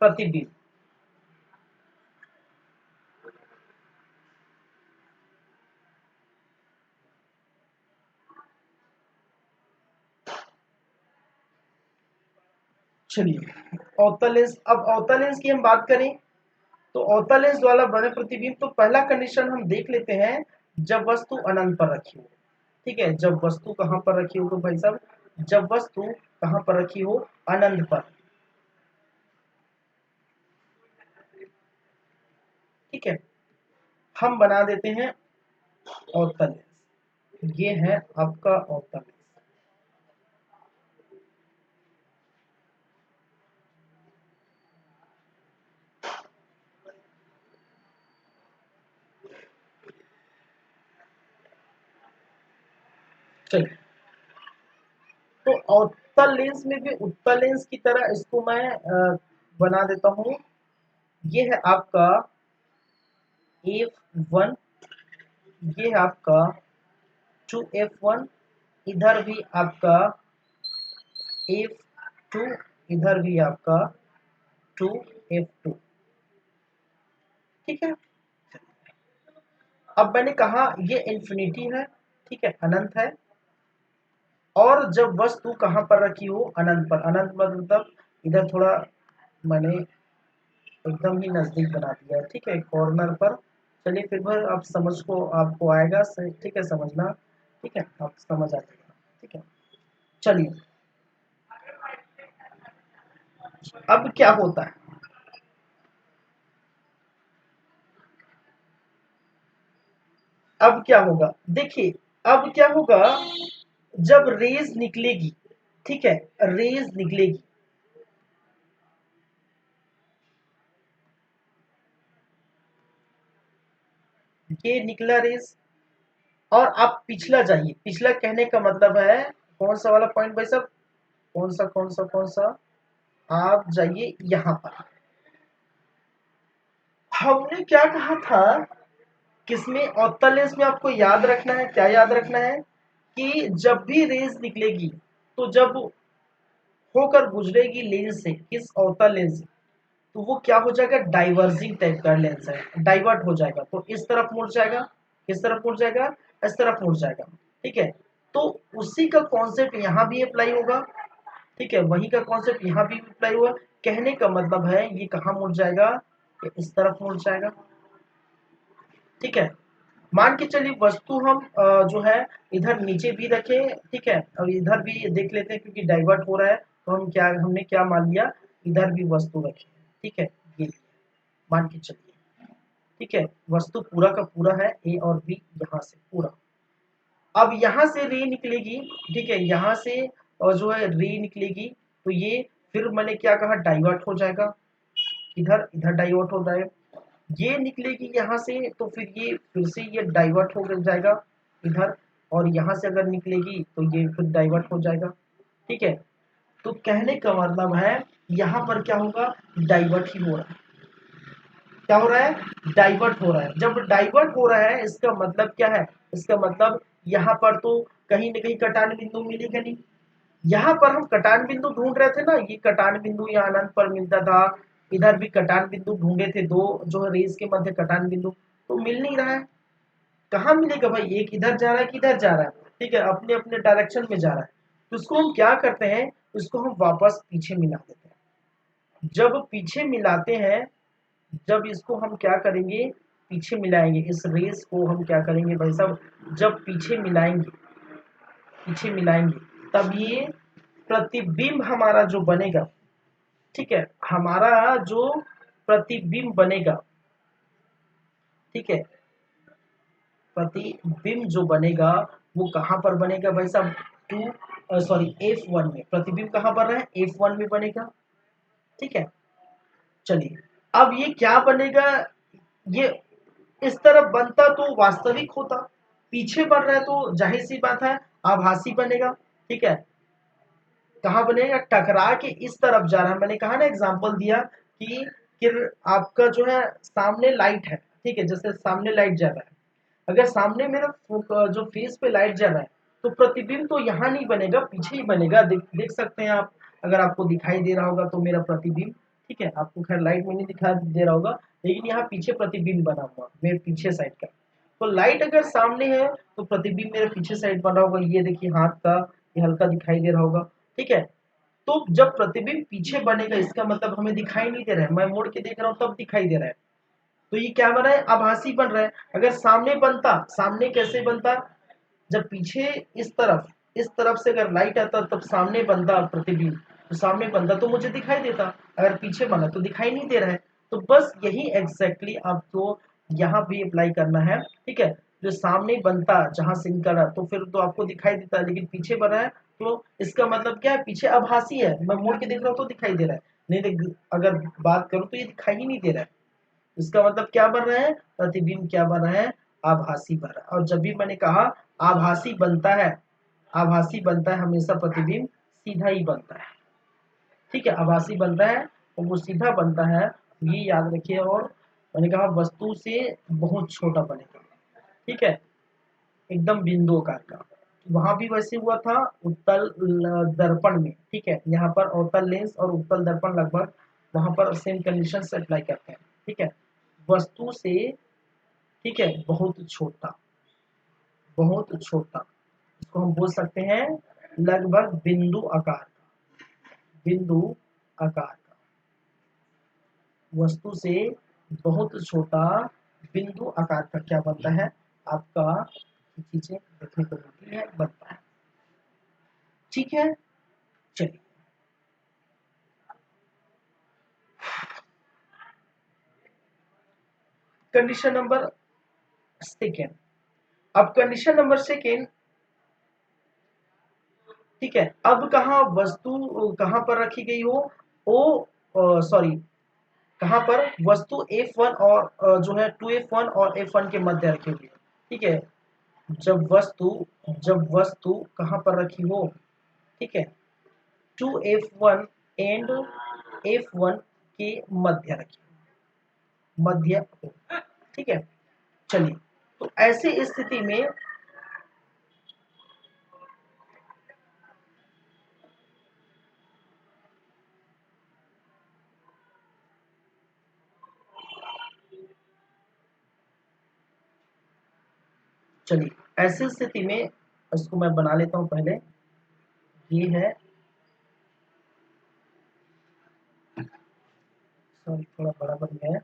प्रतिबिंब। चलिए अवतल लेंस, अब अवतल लेंस की हम बात करें तो अवतल लेंस द्वारा बने प्रतिबिंब, तो पहला कंडीशन हम देख लेते हैं, जब वस्तु अनंत पर रखी हो। ठीक है, जब वस्तु कहां पर रखी हो तो भाई साहब, जब वस्तु कहां पर रखी हो, अनंत पर। ठीक है, हम बना देते हैं अवतल लेंस। ये है आपका अवतल लेंस। चलिए, तो अवतल लेंस में भी उत्तल लेंस की तरह इसको मैं बना देता हूं। ये है आपका F1, ये है आपका 2F1, इधर भी आपका F2, इधर भी आपका 2F2। ठीक है, अब मैंने कहा ये इंफिनिटी है। ठीक है, अनंत है। और जब वस्तु कहां पर रखी हो, अनंत पर। अनंत मतलब इधर थोड़ा मैंने एकदम ही नजदीक बना दिया है। ठीक है, कॉर्नर पर। चलिए फिर भी आप समझ को आपको आएगा ठीक है समझना। ठीक है, आप समझ आ जाएगा। ठीक है, चलिए अब क्या होता है, अब क्या होगा, देखिए अब क्या होगा, जब रेज निकलेगी। ठीक है, रेज निकलेगी, ये निकला रेज, और आप पिछला जाइए। पिछला कहने का मतलब है कौन सा वाला पॉइंट भाई साहब, कौन सा, आप जाइए यहां पर। हमने क्या कहा था, किसमें, अवतल लेंस में आपको याद रखना है, क्या याद रखना है कि जब भी रेज निकलेगी, तो जब होकर गुजरेगी लेंस से, किस अवतल लेंस से, तो वो क्या हो जाएगा, डाइवर्जिंग टाइप का लेंस है, डाइवर्ट हो जाएगा, तो इस तरफ मुड़ जाएगा। किस तरफ मुड़ जाएगा, इस तरफ मुड़ जाएगा। ठीक है, तो उसी का कॉन्सेप्ट यहाँ भी अप्लाई होगा। ठीक है, वही का कॉन्सेप्ट यहाँ भी अप्लाई हुआ। कहने का मतलब है ये कहाँ मुड़ जाएगा, ये इस तरफ मुड़ जाएगा। ठीक है, मान के चलिए वस्तु हम जो है इधर नीचे भी रखें। ठीक है, और इधर भी देख लेते हैं, क्योंकि डाइवर्ट हो रहा है तो हम क्या, हमने क्या मान लिया, इधर भी वस्तु रखे। ठीक है, ये मान के चलिए। ठीक है, वस्तु पूरा का पूरा है, ए और बी यहाँ से पूरा। अब यहाँ से रे निकलेगी। ठीक है, यहाँ से और जो है रे निकलेगी, तो ये फिर मैंने क्या कहा, डाइवर्ट हो जाएगा, इधर इधर डाइवर्ट हो जाएगा। ये निकलेगी यहाँ से, तो फिर ये फिर से ये डाइवर्ट हो जाएगा इधर, और यहाँ से अगर निकलेगी तो ये फिर डाइवर्ट हो जाएगा। ठीक है, तो कहने का मतलब है यहाँ पर क्या होगा, डाइवर्ट ही हो रहा है। क्या हो रहा है, डाइवर्ट हो रहा है। जब डाइवर्ट हो रहा है इसका मतलब क्या है, इसका मतलब यहाँ पर तो कहीं ना कहीं कटान बिंदु मिलेगा नहीं। यहाँ पर हम कटान बिंदु ढूंढ रहे थे ना, ये कटान बिंदु यहाँ अनंत पर मिलता था। इधर भी कटान बिंदु ढूंढे थे, दो जो है रेस के मध्य कटान बिंदु, तो मिल नहीं रहा है। कहाँ मिलेगा भाई, एक इधर जा रहा है कि इधर जा रहा है, ठीक है, अपने अपने डायरेक्शन में जा रहा है। तो उसको हम क्या करते हैं, उसको हम वापस पीछे मिला देते हैं। जब पीछे मिलाते हैं, जब इसको हम क्या करेंगे, पीछे मिलाएंगे, इस रेस को हम क्या करेंगे भाई साहब, जब पीछे मिलाएंगे, पीछे मिलाएंगे, तब ये प्रतिबिंब हमारा जो बनेगा, ठीक है, हमारा जो प्रतिबिंब बनेगा, ठीक है, प्रतिबिंब जो बनेगा वो कहाँ पर बनेगा भाई साहब, F1 में। प्रतिबिंब कहाँ पर है, F1 में बनेगा, ठीक है। चलिए, अब ये क्या बनेगा, ये इस तरफ बनता तो वास्तविक होता, पीछे बन रहा है तो जाहिर सी बात है आभासी बनेगा, ठीक है। कहाँ बनेगा, टकरा के इस तरफ जा रहा है। मैंने कहा ना, एग्जांपल दिया कि आपका जो है सामने लाइट है, ठीक है, जैसे सामने लाइट जा रहा है, अगर सामने मेरा जो फेस पे लाइट जा रहा है तो प्रतिबिंब तो यहाँ नहीं बनेगा, पीछे ही बनेगा। देख सकते हैं आप, अगर आपको दिखाई दे रहा होगा तो मेरा प्रतिबिंब, ठीक है, आपको खैर लाइट में नहीं दिखाई दे रहा होगा, लेकिन यहाँ पीछे प्रतिबिंब बना हुआ मेरे पीछे साइड का। तो लाइट अगर सामने है तो प्रतिबिंब मेरे पीछे साइड बना होगा, ये देखिए हाथ का, ये हल्का दिखाई दे रहा होगा, ठीक है। तो जब प्रतिबिंब पीछे बनेगा, इसका मतलब हमें दिखाई नहीं दे रहा है, मैं मुड़ के देख रहा हूँ तब दिखाई दे रहा है, तो ये क्या बन रहा है, आभासी बन रहा है। अगर सामने बनता, सामने कैसे बनता, जब पीछे इस तरफ से अगर लाइट आता तब सामने बनता प्रतिबिंब, तो सामने बनता तो मुझे दिखाई देता, अगर पीछे बना तो दिखाई नहीं दे रहा है। तो बस यही एग्जैक्टली आपको यहाँ भी अप्लाई करना है, ठीक है। जो सामने बनता, जहां से निकला तो फिर तो आपको दिखाई देता है, लेकिन पीछे बना है तो इसका मतलब क्या है, पीछे आभासी है, मैं मुड़ के देख रहा हूँ तो दिखाई दे रहा है, नहीं देख, अगर बात करूँ तो ये दिखाई ही नहीं दे रहा है। इसका मतलब क्या बन रहा है, प्रतिबिंब क्या बन रहा है, आभासी बन रहा है। और जब भी मैंने कहा आभासी बनता है, आभासी बनता है, हमेशा प्रतिबिंब सीधा ही बनता है, ठीक है, आभासी बनता है और वो सीधा बनता है, ये याद रखिए। और मैंने कहा वस्तु से बहुत छोटा बनेगा, ठीक है, एकदम बिंदु आकार का। वहां भी वैसे हुआ था उत्तल दर्पण में, ठीक है, यहाँ पर अवतल लेंस और उत्तल दर्पण लगभग वहां पर सेम कंडीशन से अप्लाई करते हैं, ठीक है। वस्तु से, ठीक है, बहुत छोटा, बहुत छोटा, इसको हम बोल सकते हैं लगभग बिंदु आकार का, बिंदु आकार का, वस्तु से बहुत छोटा बिंदु आकार का क्या बनता है आपका, चीजें देखने को मिलती है, बनता है, ठीक है। चलिए, कंडीशन नंबर सेकेंड। अब कंडीशन नंबर सेकेंड, ठीक है, अब कहा वस्तु कहां पर रखी गई हो, ओ सॉरी, कहां पर वस्तु F1 और जो है 2F1 और F1 के मध्य रखी हुई है, ठीक है। जब वस्तु कहां पर रखी हो, ठीक है, 2F1 एंड F1 के मध्य रखी, मध्य हो, ठीक है। चलिए, तो ऐसी स्थिति में, चलिए ऐसी स्थिति में इसको मैं बना लेता हूं पहले, ये है, सॉरी थोड़ा बड़ा बन गया है,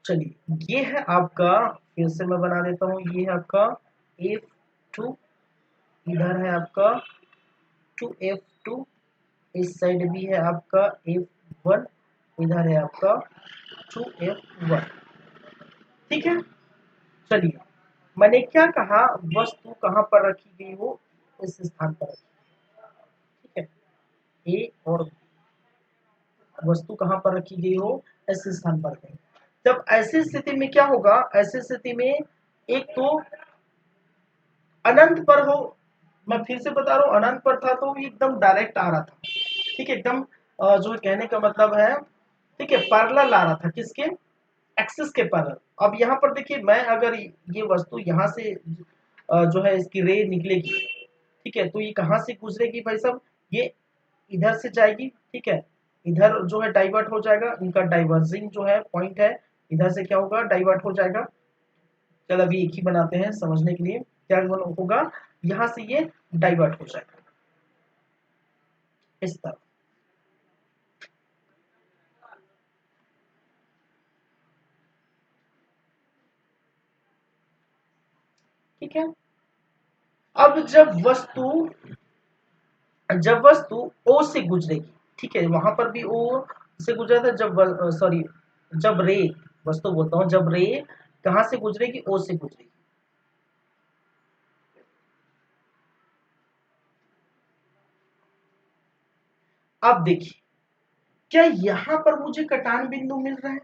चलिए ये है आपका, फिर से मैं बना देता हूँ, ये है आपका F2, इधर है आपका 2F2, इस साइड भी है आपका F1, इधर है आपका 2F1, ठीक है। चलिए, मैंने क्या कहा, वस्तु कहाँ पर रखी गई हो, इस स्थान पर रखी, ठीक है, ए और वस्तु कहाँ पर रखी गई हो, इस स्थान पर गई। जब ऐसी स्थिति में क्या होगा, ऐसी स्थिति में एक तो अनंत पर हो, मैं फिर से बता रहा हूँ, अनंत पर था तो एकदम डायरेक्ट आ रहा था, ठीक है, एकदम जो कहने का मतलब है, ठीक है, पैरेलल आ रहा था, किसके, एक्सिस के पैरेलल। अब यहाँ पर देखिए, मैं अगर ये वस्तु यहाँ से जो है इसकी रे निकलेगी, ठीक है, तो ये कहाँ से गुजरेगी भाई साहब, ये इधर से जाएगी, ठीक है, इधर जो है डाइवर्ट हो जाएगा, इनका डाइवर्जिंग जो है पॉइंट है, इधर से क्या होगा, डाइवर्ट हो जाएगा। चल अभी एक ही बनाते हैं समझने के लिए, क्या होगा, यहां से ये डाइवर्ट हो जाएगा इस तरफ। ठीक है, अब जब वस्तु ओ से गुजरेगी, ठीक है, वहां पर भी ओ से गुजरा था, जब सॉरी जब रे, वस्तु बोलता हूं, जब रे कहां से गुजरेगी, ओ से गुजरेगी। अब देखिए, क्या यहां पर मुझे कटान बिंदु मिल रहा है,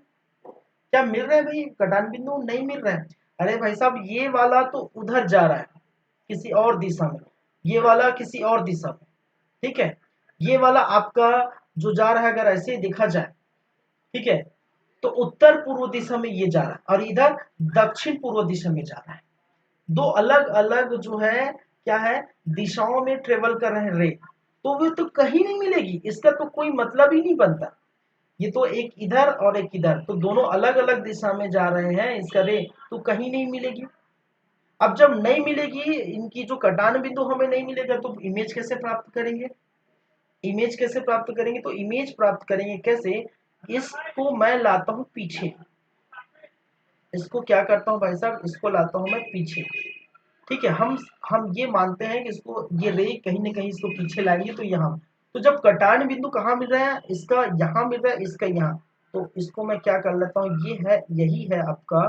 क्या मिल रहा है भाई, कटान बिंदु नहीं मिल रहा है। अरे भाई साहब, ये वाला तो उधर जा रहा है किसी और दिशा में, ये वाला किसी और दिशा में, ठीक है, ये वाला आपका जो जा रहा है, अगर ऐसे देखा जाए, ठीक है, तो उत्तर पूर्व दिशा में ये जा रहा है, और इधर दक्षिण पूर्व दिशा में जा रहा है। दो अलग अलग जो है क्या है, दिशाओं में ट्रेवल कर रहे हैं रे, तो वे तो कहीं नहीं मिलेगी, इसका तो कोई मतलब ही नहीं बनता। ये तो एक इधर और एक इधर, तो दोनों अलग अलग दिशा में जा रहे हैं, इसका रे तो कहीं नहीं मिलेगी। अब जब नहीं मिलेगी, इनकी जो कटान बिंदु हमें नहीं मिलेगा, तो इमेज कैसे प्राप्त करेंगे, इमेज कैसे प्राप्त करेंगे, तो इमेज प्राप्त करेंगे कैसे, इसको मैं लाता हूं पीछे, इसको क्या करता हूं भाई साहब, इसको लाता हूं मैं पीछे, ठीक है, हम ये मानते हैं कि इसको ये रे कहीं ना कहीं इसको पीछे लाएंगे, तो यहाँ, तो जब कटान बिंदु कहाँ मिल रहा है, इसका यहाँ मिल रहा है, इसका यहाँ, तो इसको मैं क्या कर लेता हूँ, ये है, यही है आपका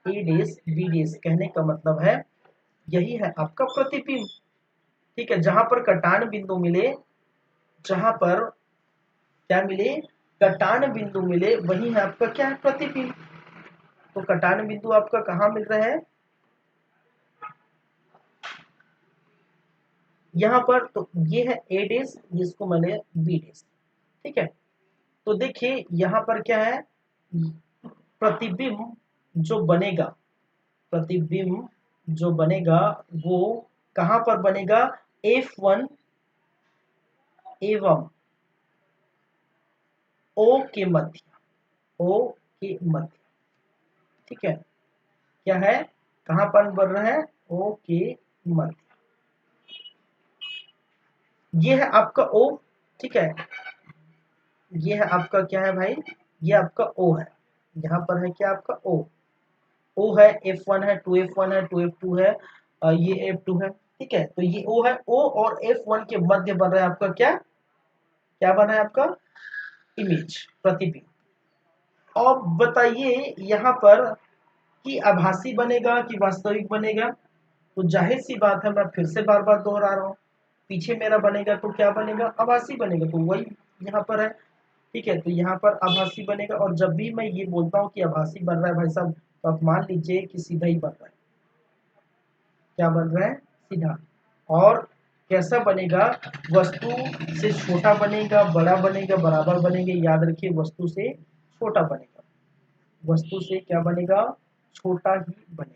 ए डेस बी डेस, कहने का मतलब है यही है आपका प्रतिबिंब। ठीक है, जहां पर कटान बिंदु मिले, जहां पर क्या मिले, कटान बिंदु मिले, वही है आपका क्या है, प्रतिबिंब। तो कटान बिंदु आपका कहाँ मिल रहा है, यहाँ पर, तो ये है ए डेज, जिसको मैंने बी डेज, ठीक है। तो देखिए यहाँ पर क्या है, प्रतिबिंब जो बनेगा, प्रतिबिंब जो बनेगा वो कहां पर बनेगा, F1 एवं O के मध्य, O के मध्य, ठीक है, क्या है, कहां पर बन रहा है, O के मध्य, ये है आपका O, ठीक है, ये है आपका क्या है भाई, ये आपका O है, यहाँ पर है क्या आपका O, O है, F1 है, 2F1 है, 2F2 है, ये F2 है, ठीक है, तो ये O है, O और F1 के मध्य बन रहा है आपका क्या, क्या बना है आपका, इमेज, प्रतिबिंब। अब बताइए यहाँ पर कि आभासी बनेगा कि वास्तविक बनेगा, तो जाहिर सी बात है, मैं फिर से बार बार दोहरा रहा हूँ, पीछे मेरा बनेगा तो क्या बनेगा, आभासी बनेगा, तो वही यहाँ पर है, ठीक है, तो यहाँ पर आभासी बनेगा। और जब भी मैं ये बोलता हूँ कि आभासी बन रहा है भाई साहब, तो आप मान लीजिए कि सीधा ही बन रहा है, क्या बन रहा है, सीधा। और कैसा बनेगा, वस्तु से छोटा बनेगा, बड़ा बनेगा, बराबर बनेगा, याद रखिए वस्तु से छोटा बनेगा, वस्तु से क्या बनेगा, छोटा ही बनेगा।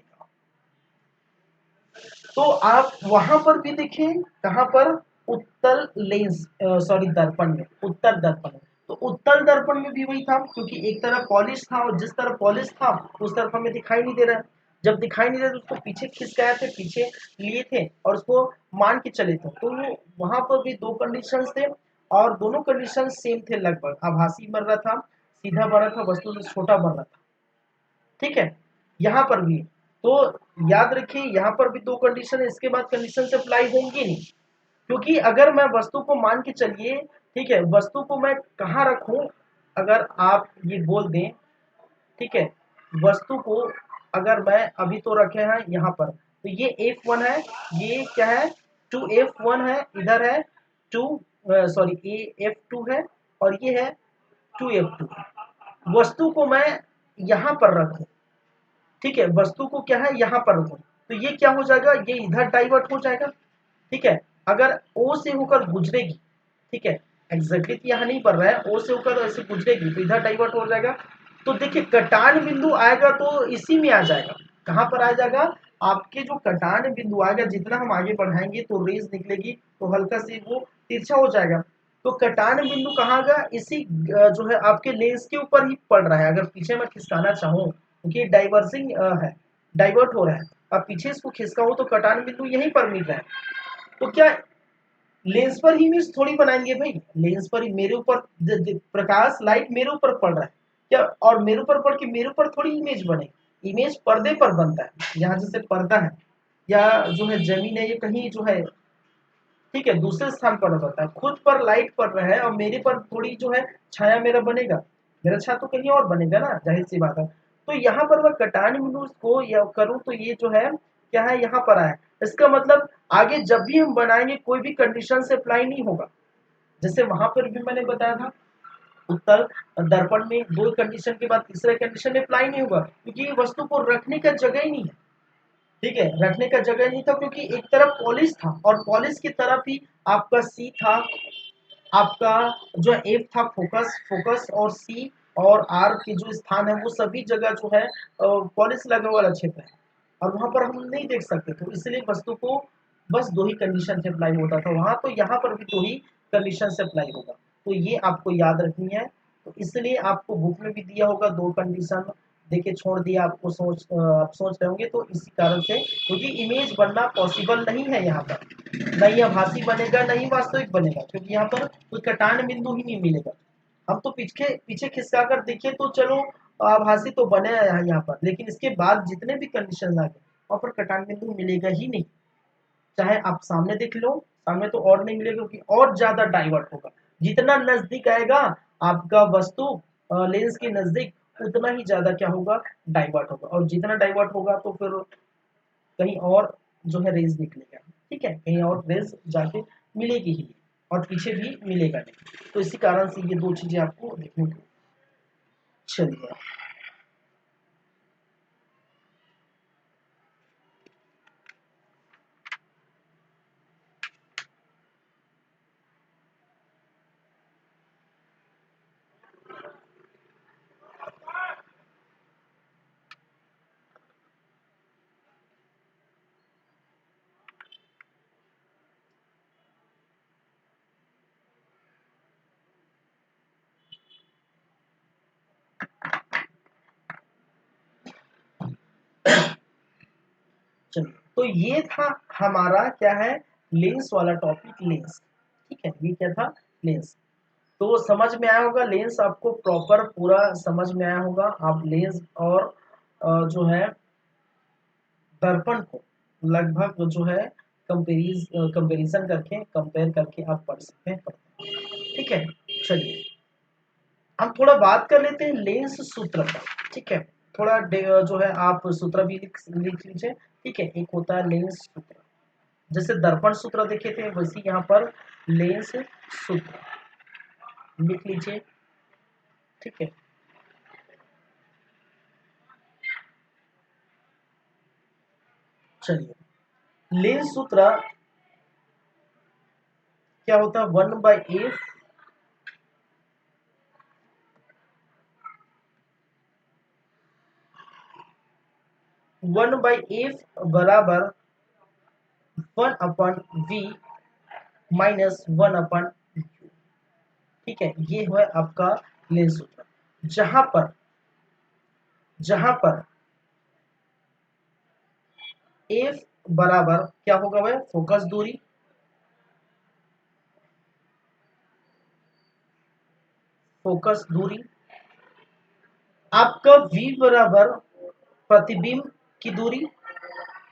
तो आप वहां पर भी देखें, कहां पर, उत्तल लेंस, सॉरी दर्पण में, उत्तर दर्पण में, तो उत्तल दर्पण में भी वही था, क्योंकि एक तरफ पॉलिश था, और जिस तरफ पॉलिश था उस तरफ हमें दिखाई नहीं दे रहा है, जब दिखाई नहीं दे रहा तो उसको पीछे खिसकाया थे, पीछे लिए थे, और उसको मान के चले थे, तो वो वहां पर भी दो कंडीशंस थे, और दोनों कंडीशन सेम थे लगभग, आभासी बन रहा था, सीधा बन रहा था, वस्तु से छोटा बन रहा था, ठीक है, यहाँ पर भी। तो याद रखिए यहाँ पर भी दो कंडीशन है, इसके बाद कंडीशन से अप्लाई होंगी नहीं, क्योंकि अगर मैं वस्तु को मान के चलिए, ठीक है, वस्तु को मैं कहाँ रखूं, अगर आप ये बोल दें, ठीक है, वस्तु को अगर मैं अभी तो रखे हैं यहाँ पर, तो ये F1 है, ये क्या है, 2F1 है, इधर है 2, सॉरी F2 है, और ये है 2F2, वस्तु को मैं यहाँ पर रखूं, ठीक है, वस्तु को क्या है यहाँ पर रखूं, तो ये क्या हो जाएगा, ये इधर डाइवर्ट हो जाएगा, ठीक है, अगर O से होकर गुजरेगी, ठीक है, एग्जैक्टली यहाँ नहीं पड़ रहा है, O से होकर ऐसे गुजरेगी तो इधर डाइवर्ट हो जाएगा। तो देखिए कटान बिंदु आएगा तो इसी में आ जाएगा, कहां पर आ जाएगा, आपके जो कटान बिंदु आएगा, जितना हम आगे बढ़ाएंगे तो रेज निकलेगी तो हल्का से वो तिरछा हो जाएगा। तो कटान बिंदु कहाँ गया, इसी जो है आपके लेंस के ऊपर ही पड़ रहा है। अगर पीछे मैं खिसकाना चाहूँ क्योंकि ये डाइवर्सिंग है, डाइवर्ट हो रहा है, अब पीछे इसको खिसकाऊं तो कटान बिंदु यहीं पर मिल रहा है। तो क्या लेंस पर ही इमेज थोड़ी बनाएंगे भाई, लेंस पर ही मेरे ऊपर प्रकाश लाइट मेरे ऊपर पड़ रहा है क्या, और मेरे ऊपर पड़ के मेरे ऊपर थोड़ी इमेज बने, इमेज पर्दे पर बनता है। यहाँ जैसे पर्दा है या जो है जमीन है, ये कहीं जो है ठीक है दूसरे स्थान पर बनता है, खुद पर लाइट पड़ रहा है और मेरे पर थोड़ी जो है छाया मेरा बनेगा, मेरा छाया तो कहीं और बनेगा ना, जाहिर सी बात है। तो यहाँ पर मैं कटान बिंदु को या करूँ तो ये जो है क्या है, यहाँ पर आया। इसका मतलब आगे जब भी हम बनाएंगे कोई भी कंडीशन से अप्लाई नहीं होगा। जैसे वहां पर भी मैंने बताया था, उत्तर दर्पण में दो कंडीशन के बाद तीसरे कंडीशन में अप्लाई नहीं होगा, क्योंकि ये वस्तु को रखने का जगह ही नहीं है। ठीक है, रखने का जगह नहीं था क्योंकि एक तरफ पॉलिश था और पॉलिश की तरफ ही आपका सी था, आपका जो एफ था फोकस, फोकस और सी और आर के जो स्थान है वो सभी जगह जो है पॉलिश लगने वाला क्षेत्र है, और वहां पर हम नहीं देख सकते, तो इसलिए वस्तु को बस दो ही कंडीशन से अप्लाई होता था वहां, तो यहाँ पर भी दो ही कंडीशन से अप्लाई होगा। तो ये आपको याद रखनी है। तो इसलिए आपको बुक में भी दिया होगा दो कंडीशन, देखिए छोड़ दिया आपको, आप सोच रहे होंगे तो इसी कारण से, क्योंकि इमेज बनना पॉसिबल नहीं है यहाँ पर, नहीं आभासी बनेगा नहीं वास्तविक बनेगा, क्योंकि यहाँ पर कोई कटान बिंदु ही नहीं मिलेगा। हम तो पीछे पीछे खिसका कर देखें तो चलो आभासी तो बने यहाँ पर, लेकिन इसके बाद जितने भी कंडीशन आ गए वहां पर कटान बिंदु मिलेगा ही नहीं। चाहे आप सामने देख लो, सामने तो और नहीं मिलेगा क्योंकि और ज्यादा डाइवर्ट होगा, जितना नजदीक आएगा आपका वस्तु लेंस के नजदीक उतना ही ज्यादा क्या होगा, डाइवर्ट होगा, और जितना डाइवर्ट होगा तो फिर कहीं और जो है रेज निकलेगा। ठीक है, कहीं और रेज जाके मिलेगी ही, और पीछे भी मिलेगा नहीं। तो इसी कारण से ये दो चीजें आपको देखने को, चलिए चलिए, तो ये था हमारा क्या है, लेंस वाला टॉपिक, लेंस। ठीक है, ये क्या था, लेंस। तो समझ में आया होगा, लेंस आपको प्रॉपर पूरा समझ में आया होगा। आप लेंस और जो है दर्पण को लगभग जो है कंपेरिजन करके, कंपेयर करके आप पढ़ सकते हैं, ठीक है। चलिए हम थोड़ा बात कर लेते हैं लेंस सूत्र का। ठीक है, थोड़ा जो है आप सूत्र भी लिख लीजिए। ठीक है, एक होता है लेंस सूत्र, जैसे दर्पण सूत्र देखे थे वैसे यहाँ पर लेंस सूत्र लिख लीजिए। ठीक है, चलिए लेंस सूत्र क्या होता है, 1/f 1/f बराबर 1/v माइनस 1/u। ठीक है, ये है आपका लेंस सूत्र, जहां पर f बराबर क्या होगा वह फोकस दूरी, फोकस दूरी, आपका v बराबर प्रतिबिंब की दूरी,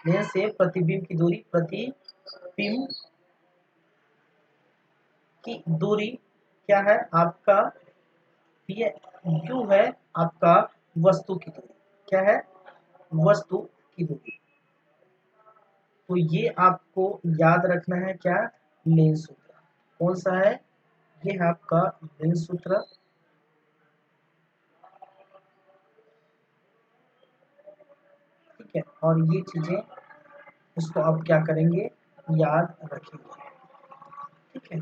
लेंस से प्रतिबिंब की दूरी, प्रतिबिंब की दूरी क्या है आपका, ये u है आपका वस्तु की दूरी, क्या है, वस्तु की दूरी। तो ये आपको याद रखना है क्या, लेंस सूत्र कौन सा है, ये है आपका लेंस सूत्र। ठीक है, और ये चीजें इसको आप क्या करेंगे, याद रखेंगे। ठीक है,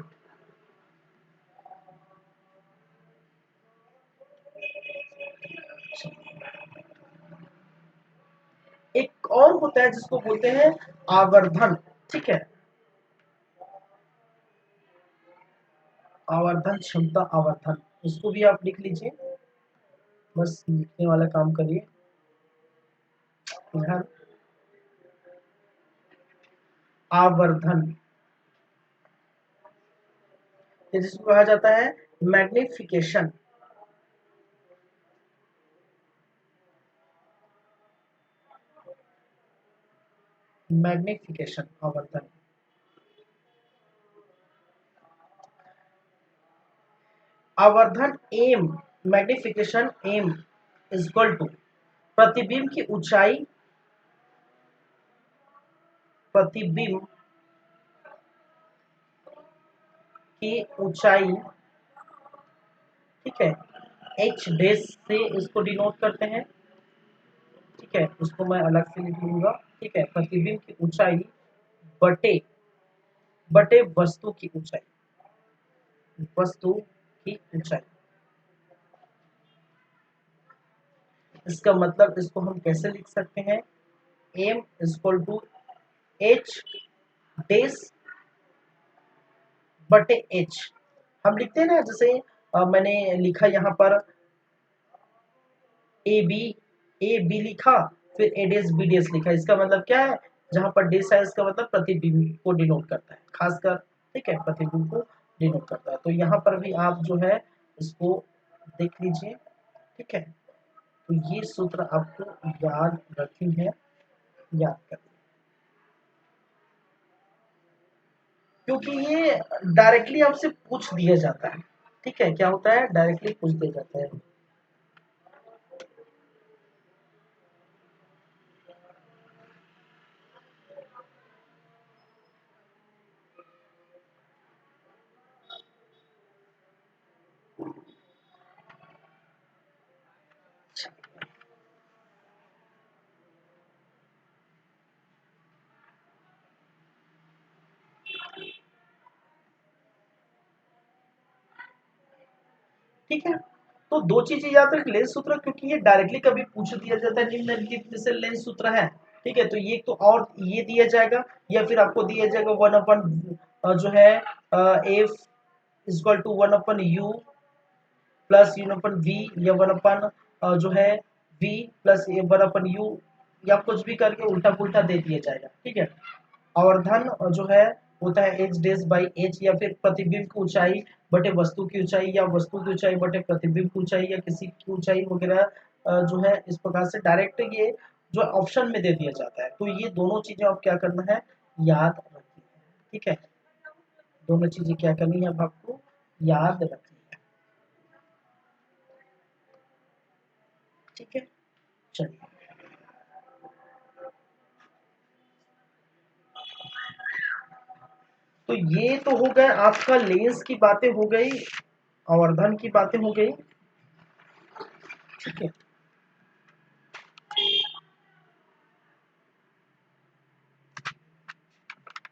एक और होता है जिसको बोलते हैं आवर्धन। ठीक है, आवर्धन क्षमता, आवर्धन, इसको भी आप लिख लीजिए, बस लिखने वाला काम करिए। ध्यान, आवर्धन, ये जिसको कहा जाता है मैग्निफिकेशन। मैग्निफिकेशन, आवर्धन। आवर्धन M, magnification M is equal to प्रतिबिंब की ऊंचाई, प्रतिबिंब की ऊंचाई, ठीक है, एच डेस से इसको डिनोट करते हैं। ठीक है, उसको मैं अलग से लिख लूंगा। ठीक है, प्रतिबिंब की ऊंचाई बटे बटे वस्तु की ऊंचाई, वस्तु की ऊंचाई। इसका मतलब इसको हम कैसे लिख सकते हैं, M is equal to H डेस बटे एच। हम लिखते हैं ना, जैसे मैंने लिखा यहाँ पर ए बी लिखा, फिर ए डेस बी डेस लिखा। इसका मतलब क्या है, जहां पर डेस है इसका मतलब प्रतिबिंब को डिनोट करता है, खासकर। ठीक है, प्रतिबिंब को डिनोट करता है। तो यहाँ पर भी आप जो है इसको देख लीजिए। ठीक है, तो ये सूत्र आपको याद रखनी है, याद करनी, क्योंकि ये डायरेक्टली आपसे पूछ दिया जाता है। ठीक है, क्या होता है, डायरेक्टली पूछ दिया जाता है। ठीक है, तो दो चीजें याद रख, लेंस सूत्र, क्योंकि ये डायरेक्टली कभी पूछ दिया जाता है निम्नलिखित में से लेंस सूत्र है। ठीक है, तो ये तो, और ये दिया जाएगा, या फिर आपको दिया जाएगा 1 अपन जो है एफ इक्वल टू 1 अपन यू प्लस U/V, या 1 अपन जो है V प्लस 1 अपन यू, या कुछ भी करके उल्टा पुल्टा दे दिया जाएगा। ठीक है, आवर्धन जो है होता है एच डेस बाई एच, या फिर प्रतिबिंब की ऊंचाई बटे वस्तु की ऊंचाई, या वस्तु की ऊंचाई बटे प्रतिबिंब की ऊंचाई, या किसी की ऊंचाई वगैरह जो है इस प्रकार से डायरेक्ट ये जो ऑप्शन में दे दिया जाता है। तो ये दोनों चीजें आप क्या करना है, याद रखनी है। ठीक है, दोनों चीजें क्या करनी है, अब आपको याद रखनी है। ठीक है, चलिए, तो ये तो हो गए आपका लेंस की बातें हो गई, आवर्धन की बातें हो गई। ठीक है,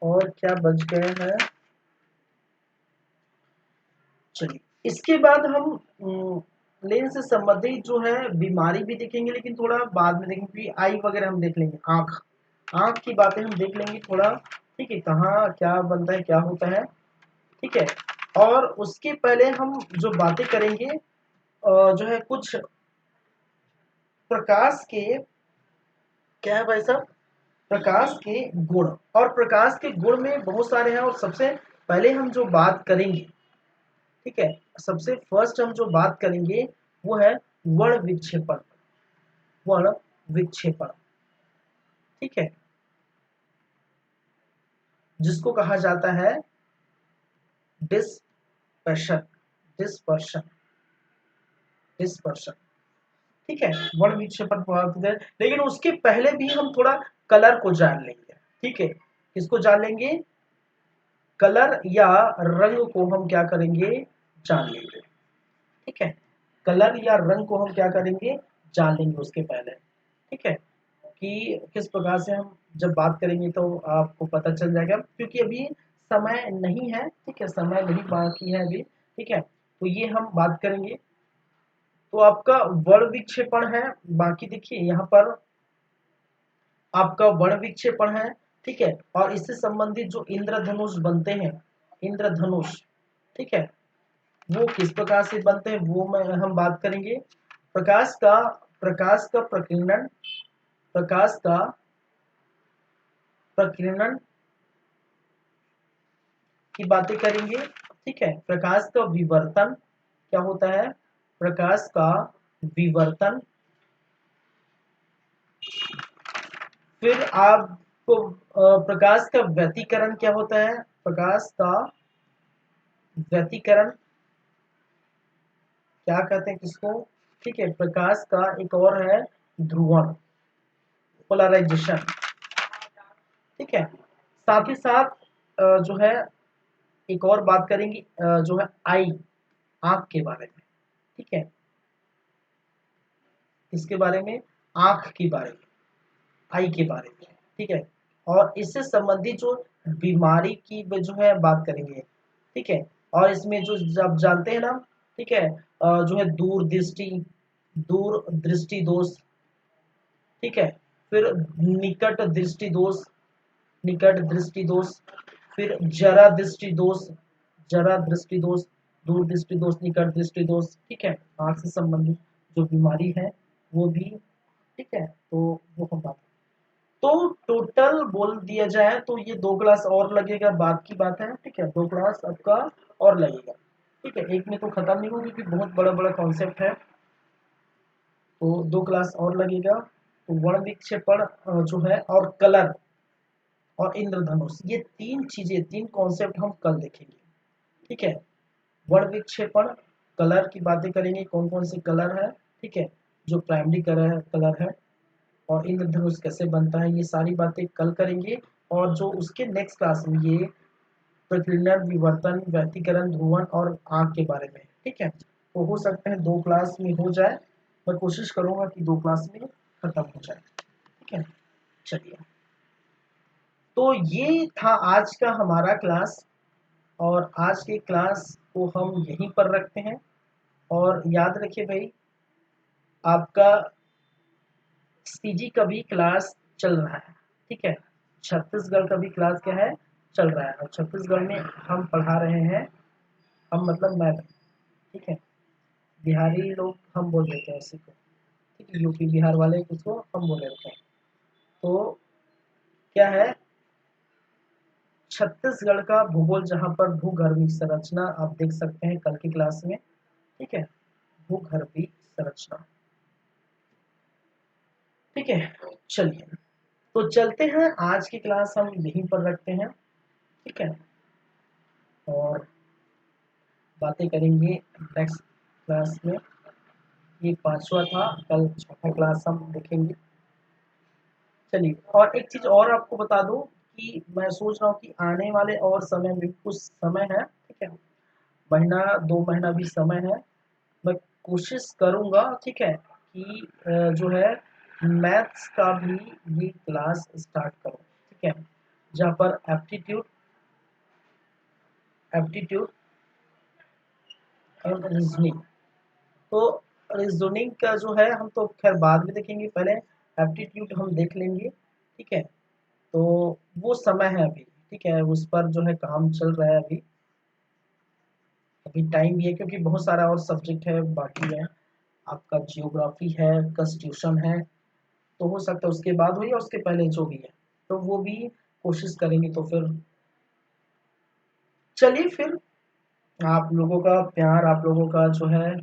और क्या बच गए हैं, चलिए इसके बाद हम लेंस से संबंधित जो है बीमारी भी देखेंगे, लेकिन थोड़ा बाद में देखेंगे, क्योंकि आई वगैरह हम देख लेंगे, आंख, आंख की बातें हम देख लेंगे थोड़ा। ठीक है, कहाँ क्या बनता है, क्या होता है। ठीक है, और उसके पहले हम जो बातें करेंगे जो है कुछ प्रकाश के, क्या है भाई साहब, प्रकाश के गुण। और प्रकाश के गुण में बहुत सारे हैं, और सबसे पहले हम जो बात करेंगे, ठीक है, सबसे फर्स्ट हम जो बात करेंगे वो है वर्ण विक्षेपण, वर्ण विक्षेपण। ठीक है, जिसको कहा जाता है डिस्पर्शन, डिस्पर्शन, डिस्पर्शन। ठीक है, वर्ण विक्षेपण प्रभावित है, लेकिन उसके पहले भी हम थोड़ा कलर को जान लेंगे। ठीक है, किसको जान लेंगे, कलर या रंग को हम क्या करेंगे, जान लेंगे। ठीक है, कलर या रंग को हम क्या करेंगे, जान लेंगे उसके पहले। ठीक है, कि किस प्रकार से हम जब बात करेंगे तो आपको पता चल जाएगा, क्योंकि अभी समय नहीं है। ठीक है, समय नहीं बाकी है अभी। ठीक है, तो ये हम बात करेंगे। तो आपका वर्ण विक्षेपण है, बाकी देखिए यहाँ पर आपका वर्ण विक्षेपण है, ठीक है। और इससे संबंधित जो इंद्रधनुष बनते हैं, इंद्रधनुष, ठीक है, वो किस प्रकार से बनते हैं वो हम बात करेंगे। प्रकाश का प्रकीर्णन, प्रकाश का प्रकीर्णन की बातें करेंगे, ठीक है। प्रकाश का विवर्तन क्या होता है, प्रकाश का विवर्तन। फिर आपको प्रकाश का व्यतिकरण क्या होता है, प्रकाश का व्यतिकरण क्या कहते हैं किसको, ठीक है। प्रकाश का एक और है ध्रुवण, पोलराइजेशन, ठीक है। साथ ही साथ जो है एक और बात करेंगे जो है आई, आंख के बारे में, ठीक है। इसके बारे में, आंख के बारे में, आई के बारे में, ठीक है। और इससे संबंधित जो बीमारी की जो है बात करेंगे, ठीक है। और इसमें जो जब जानते हैं ना, ठीक है, जो है दूर दृष्टि दोष, ठीक है। फिर निकट दृष्टि दोष, निकट दृष्टि दोष। फिर जरा दृष्टि दोष, जरा दृष्टि दोष, दूर दृष्टि दोष, निकट दृष्टि दोष, ठीक है। आंख से संबंधित जो बीमारी है वो भी, ठीक है। तो वो हम बात, तो टोटल बोल दिया जाए तो ये 2 क्लास और लगेगा, बात की बात है, ठीक है। 2 क्लास आपका और लगेगा, ठीक है। एक में तो खत्म नहीं होगी क्योंकि बहुत बड़ा बड़ा कॉन्सेप्ट है, तो 2 क्लास और लगेगा। तो वर्ण विक्षेपण जो है और कलर और इंद्रधनुष, ये 3 चीजें, 3 कॉन्सेप्ट हम कल देखेंगे, ठीक है। वर्ण विक्षेपण, कलर की बातें करेंगे, कौन कौन से कलर है, ठीक है, जो प्राइमरी कलर है, और इंद्रधनुष कैसे बनता है, ये सारी बातें कल करेंगे। और जो उसके नेक्स्ट क्लास में ये प्रकीर्णन, विवर्तन, व्यतिकरण, ध्रुवण और आंख के बारे में, ठीक है। तो हो सकता है 2 क्लास में हो जाए, मैं कोशिश करूंगा कि 2 क्लास में खत्म हो जाए, ठीक है। चलिए, तो ये था आज का हमारा क्लास, और आज के क्लास को हम यहीं पर रखते हैं। और याद रखिए भाई, आपका सीजी का भी क्लास चल रहा है, ठीक है। छत्तीसगढ़ का भी क्लास क्या है, चल रहा है। और छत्तीसगढ़ में हम पढ़ा रहे हैं, हम मतलब मैं, ठीक है। बिहारी लोग हम बोल देते हैं उसी को, ठीक है, यूपी बिहार वाले उसको हम बोल देते हैं। तो क्या है, छत्तीसगढ़ का भूगोल, जहाँ पर भूगर्भीय संरचना आप देख सकते हैं कल की क्लास में, ठीक है, भूगर्भीय संरचना, ठीक है। चलिए, तो चलते हैं, आज की क्लास हम यहीं पर रखते हैं, ठीक है। और बातें करेंगे नेक्स्ट क्लास में। ये 5वां था, कल 6वां क्लास हम देखेंगे। चलिए, और एक चीज और आपको बता दूं कि मैं सोच रहा हूँ कि आने वाले और समय में कुछ समय है, ठीक है, महीना 2 महीना भी समय है, मैं कोशिश करूंगा, ठीक है, कि जो है मैथ्स का भी ये क्लास स्टार्ट करूं, ठीक है, जहाँ पर एप्टीट्यूड, एप्टीट्यूड एंड रीजनिंग। तो रीजनिंग का जो है हम तो खैर बाद में देखेंगे, पहले एप्टीट्यूड हम देख लेंगे, ठीक है। तो वो समय है अभी, ठीक है, उस पर जो है काम चल रहा है अभी, अभी टाइम भी है क्योंकि बहुत सारा और सब्जेक्ट है बाकी है, आपका जियोग्राफी है, कॉन्स्टिट्यूशन है, तो हो सकता है उसके बाद हो या उसके पहले जो भी है, तो वो भी कोशिश करेंगे। तो फिर चलिए, फिर आप लोगों का प्यार, आप लोगों का जो है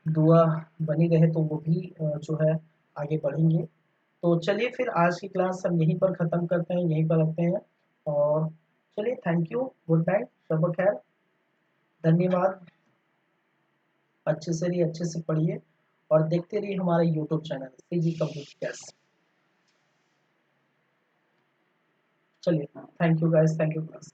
दुआ बनी रहे, तो वो भी जो है आगे बढ़ेंगे। तो चलिए, फिर आज की क्लास हम यहीं पर ख़त्म करते हैं, यहीं पर रखते हैं। और चलिए, थैंक यू, गुड नाइट, शब खैर, धन्यवाद। अच्छे से रहिए, अच्छे से पढ़िए, और देखते रहिए हमारे YouTube channel CG computer class. चलिए, thank you guys, thank you class.